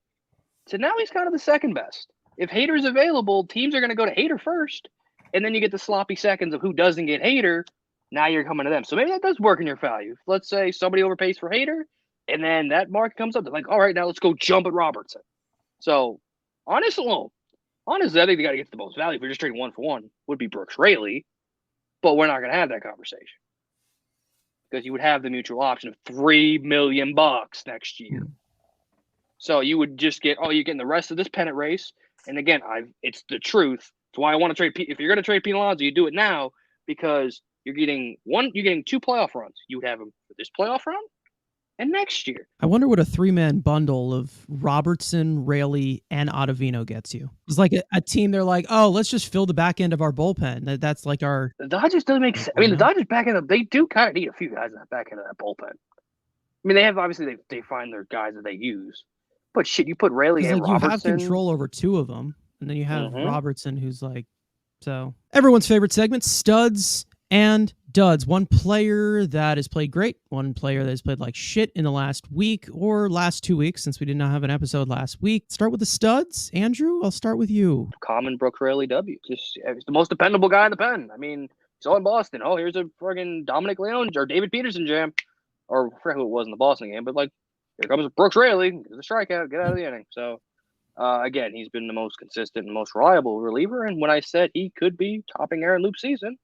to now he's kind of the second best. If Hader's available, teams are going to go to Hader first, and then you get the sloppy seconds of who doesn't get Hader. Now you're coming to them. So maybe that does work in your value. Let's say somebody overpays for Hader, and then that market comes up. They're like, all right, now let's go jump at Robertson. So honestly, I think the guy to get the most value if you're just trading 1-for-1 would be Brooks Raley, but we're not going to have that conversation because you would have the mutual option of $3 million next year. So you would just get, you're getting the rest of this pennant race. And again, it's the truth. It's why I want to trade. If you're going to trade Pete Alonso, you do it now because you're getting 2 playoff runs. You would have him for this playoff run and next year. I wonder what a 3-man bundle of Robertson, Raley, and Ottavino gets you. It's like a team. They're like, oh, let's just fill the back end of our bullpen. That's like our. The Dodgers doesn't make sense. I mean, the Dodgers back end, they do kind of need a few guys in that back end of that bullpen. I mean, they have obviously they find their guys that they use. But shit, you put Raley and like Robertson. You have control over 2 of them, and then you have Robertson, who's like, so. Everyone's favorite segment, studs and duds. One player that has played great, one player that has played like shit in the last week or last 2 weeks, since we did not have an episode last week. Start with the studs. Andrew, I'll start with you. Common Brooks Raley W. He's the most dependable guy in the pen. I mean, he's all in Boston. Oh, here's a friggin' Dominic Leone or David Peterson jam. Or I forget who it was in the Boston game, but like, here comes Brooks Raley. There's a strikeout. Get out of the inning. So, again, he's been the most consistent and most reliable reliever. And when I said he could be topping Aaron Loop's season,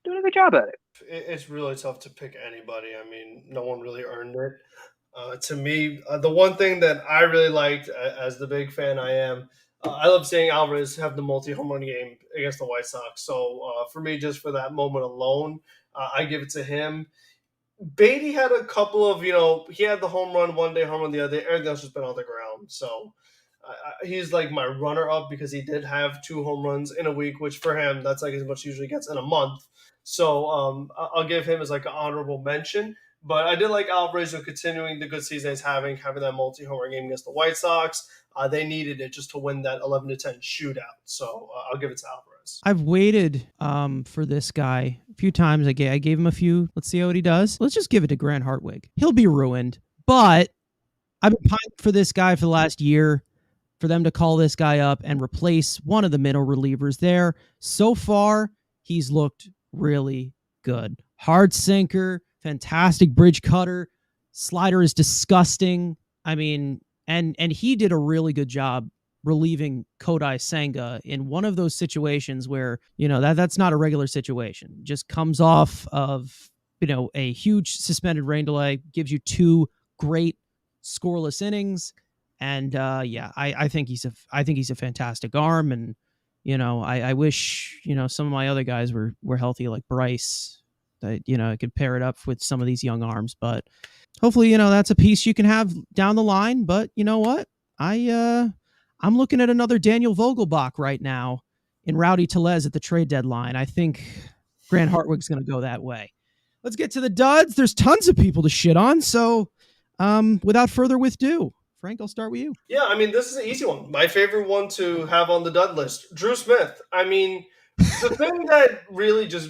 doing a good job at it. It's really tough to pick anybody. I mean, no one really earned it. To me, the one thing that I really liked, as the big fan I am, I love seeing Alvarez have the multi-home run game against the White Sox. So, for me, just for that moment alone, I give it to him. Beatty had a couple of, he had the home run one day, home run the other day. Everything else has been on the ground. So he's like my runner-up because he did have 2 home runs in a week, which for him, that's like as much usually gets in a month. So I'll give him as like an honorable mention. But I did like Alvarez continuing the good season he's having that multi-home run game against the White Sox. They needed it just to win that 11-10 shootout. So I'll give it to Alvarez. I've waited for this guy a few times. I gave him a few. Let's see what he does. Let's just give it to Grant Hartwig. He'll be ruined. But I've been pining for this guy for the last year, for them to call this guy up and replace one of the middle relievers there. So far, he's looked really good. Hard sinker, fantastic bridge cutter. Slider is disgusting. I mean, and he did a really good job relieving Kodai Senga in one of those situations where, that's not a regular situation. Just comes off of, a huge suspended rain delay, gives you 2 great scoreless innings. And I think he's a fantastic arm. And, I wish, some of my other guys were healthy, like Bryce, that, I could pair it up with some of these young arms, but hopefully, that's a piece you can have down the line. But you know what? I'm looking at another Daniel Vogelbach right now in Rowdy Tellez at the trade deadline. I think Grant Hartwig's going to go that way. Let's get to the duds. There's tons of people to shit on. So without further ado, Frank, I'll start with you. Yeah, I mean, this is an easy one. My favorite one to have on the dud list, Drew Smith. I mean, the thing that really just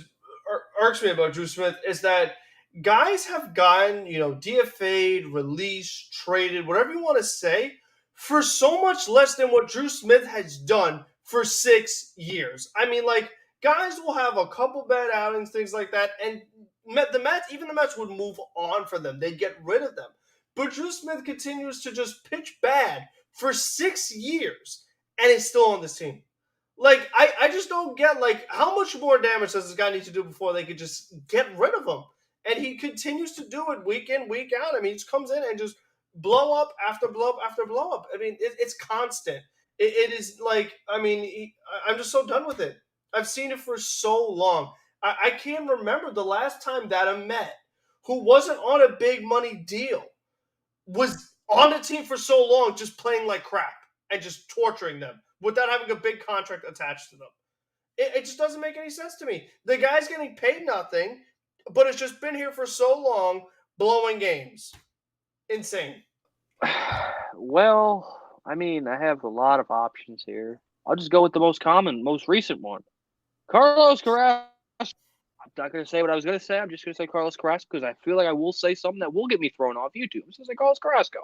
irks me about Drew Smith is that guys have gotten, DFA'd, released, traded, whatever you want to say, for so much less than what Drew Smith has done for 6 years. I mean, like, guys will have a couple bad outings, things like that, and the Mets would move on for them. They'd get rid of them. But Drew Smith continues to just pitch bad for 6 years and is still on this team. Like, I just don't get, like, how much more damage does this guy need to do before they could just get rid of him? And he continues to do it week in, week out. I mean, he just comes in and just blow up after blow up after blow up. I mean, it's constant. It is like, I mean, I'm just so done with it. I've seen it for so long. I can't remember the last time that a Met who wasn't on a big money deal was on a team for so long just playing like crap and just torturing them without having a big contract attached to them. It just doesn't make any sense to me. The guy's getting paid nothing, but it's just been here for so long, blowing games. Insane. Well, I mean, I have a lot of options here. I'll just go with the most common, most recent one. Carlos Carrasco. I'm not going to say what I was going to say. I'm just going to say Carlos Carrasco because I feel like I will say something that will get me thrown off YouTube. I'm just going to say Carlos Carrasco.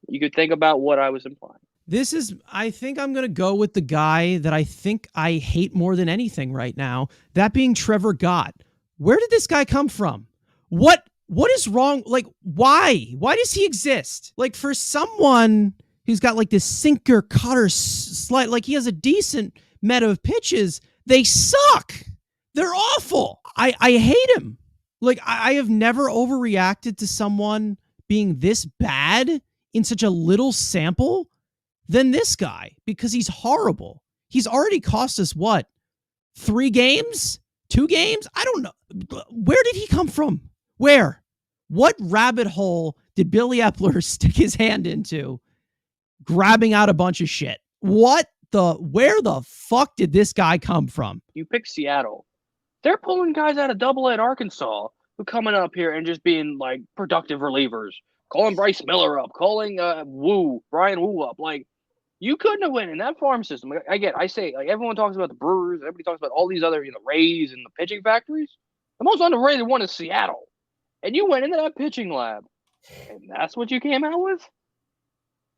You could think about what I was implying. I think I'm going to go with the guy that I think I hate more than anything right now, that being Trevor Gott. Where did this guy come from? What is wrong? Like, why? Why does he exist? Like, for someone who's got like this sinker cutter slide, like he has a decent meta of pitches, they suck. They're awful. I hate him. Like, I have never overreacted to someone being this bad in such a little sample than this guy, because he's horrible. He's already cost us what? 3 games? 2 games? I don't know. Where did he come from? Where? What rabbit hole did Billy Epler stick his hand into, grabbing out a bunch of shit? Where the fuck did this guy come from? You pick Seattle. They're pulling guys out of Double-A at Arkansas who coming up here and just being like productive relievers. Calling Bryce Miller up, calling Brian Wu up. Like, you couldn't have won in that farm system. I say, like, everyone talks about the Brewers, everybody talks about all these other, Rays and the pitching factories. The most underrated one is Seattle. And you went into that pitching lab, and that's what you came out with?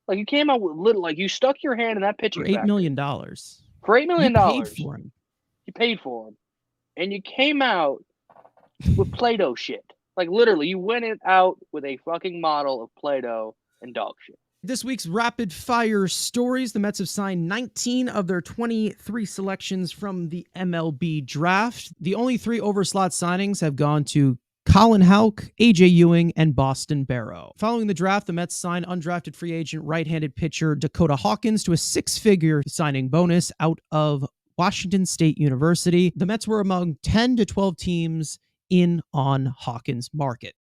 Like, you came out with you stuck your hand in that pitching for $8 factory. million. For $8 million. You paid for him. You paid for him. And you came out with Play-Doh shit. Like, literally, you went out with a fucking model of Play-Doh and dog shit. This week's rapid fire stories. The Mets have signed 19 of their 23 selections from the MLB draft. The only 3 overslot signings have gone to Colin Houck, AJ Ewing, and Boston Barrow. Following the draft, the Mets signed undrafted free agent right-handed pitcher Dakota Hawkins to a 6-figure signing bonus out of Washington State University. The Mets were among 10 to 12 teams in on Hawkins' market.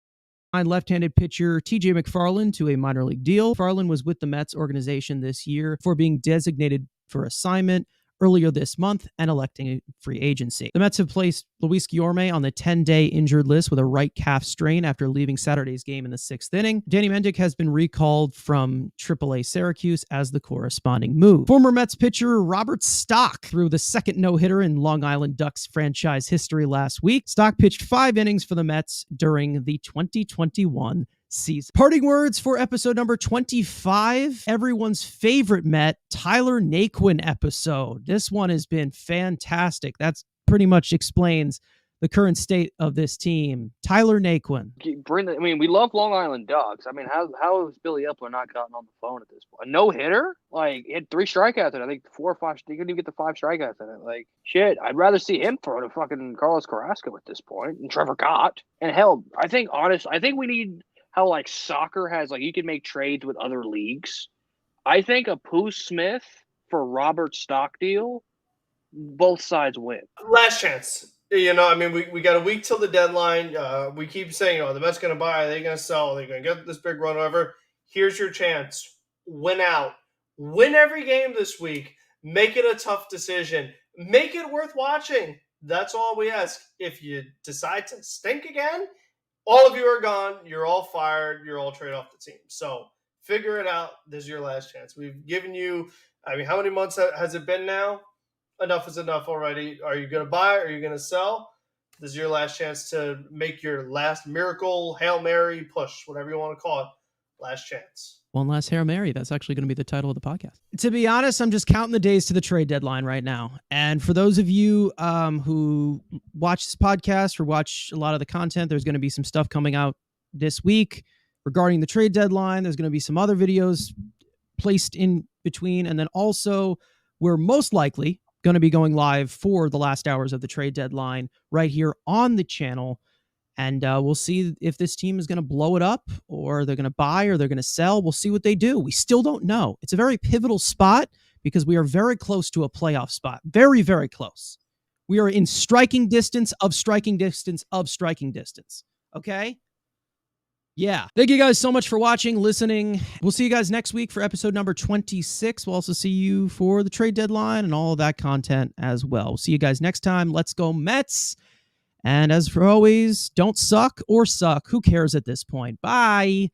Left-handed pitcher TJ McFarland to a minor league deal. McFarland was with the Mets organization this year for being designated for assignment earlier this month and electing a free agency. The Mets have placed Luis Guillorme on the 10-day injured list with a right calf strain after leaving Saturday's game in the 6th inning. Danny Mendick has been recalled from AAA Syracuse as the corresponding move. Former Mets pitcher Robert Stock threw the second no-hitter in Long Island Ducks franchise history last week. Stock pitched 5 innings for the Mets during the 2021 season. Parting words for episode number 25, everyone's favorite Met, Tyler Naquin episode. This one has been fantastic. That's pretty much explains the current state of this team. Tyler Naquin. We love Long Island Ducks. How has Billy Epler not gotten on the phone at this point? A no-hitter? Like, he had 3 strikeouts in it. I think 4 or 5. He couldn't even get the 5 strikeouts in it. Like, shit, I'd rather see him throw to fucking Carlos Carrasco at this point and Trevor Gott. And hell, I think we need how, like, soccer has, like, you can make trades with other leagues. I think a Pooh Smith for Robert Stock deal, both sides win. Last chance. We got a week till the deadline. We keep saying, the Mets going to buy, are they going to sell, are they going to get this big run, whatever. Here's your chance. Win out. Win every game this week. Make it a tough decision. Make it worth watching. That's all we ask. If you decide to stink again, all of you are gone. You're all fired. You're all traded off the team. So figure it out. This is your last chance. We've given you, how many months has it been now? Enough is enough already. Are you going to buy? Are you going to sell? This is your last chance to make your last miracle, Hail Mary push, whatever you want to call it. Last chance. One last Hail Mary. That's actually going to be the title of the podcast. To be honest, I'm just counting the days to the trade deadline right now. And for those of you who watch this podcast or watch a lot of the content, there's going to be some stuff coming out this week regarding the trade deadline. There's going to be some other videos placed in between. And then also, we're most likely going to be going live for the last hours of the trade deadline right here on the channel. And we'll see if this team is going to blow it up, or they're going to buy, or they're going to sell. We'll see what they do. We still don't know. It's a very pivotal spot because we are very close to a playoff spot. Very, very close. We are in striking distance of striking distance of striking distance. Okay? Yeah. Thank you guys so much for watching, listening. We'll see you guys next week for episode number 26. We'll also see you for the trade deadline and all of that content as well. We'll see you guys next time. Let's go Mets. And as for always, don't suck or suck. Who cares at this point? Bye.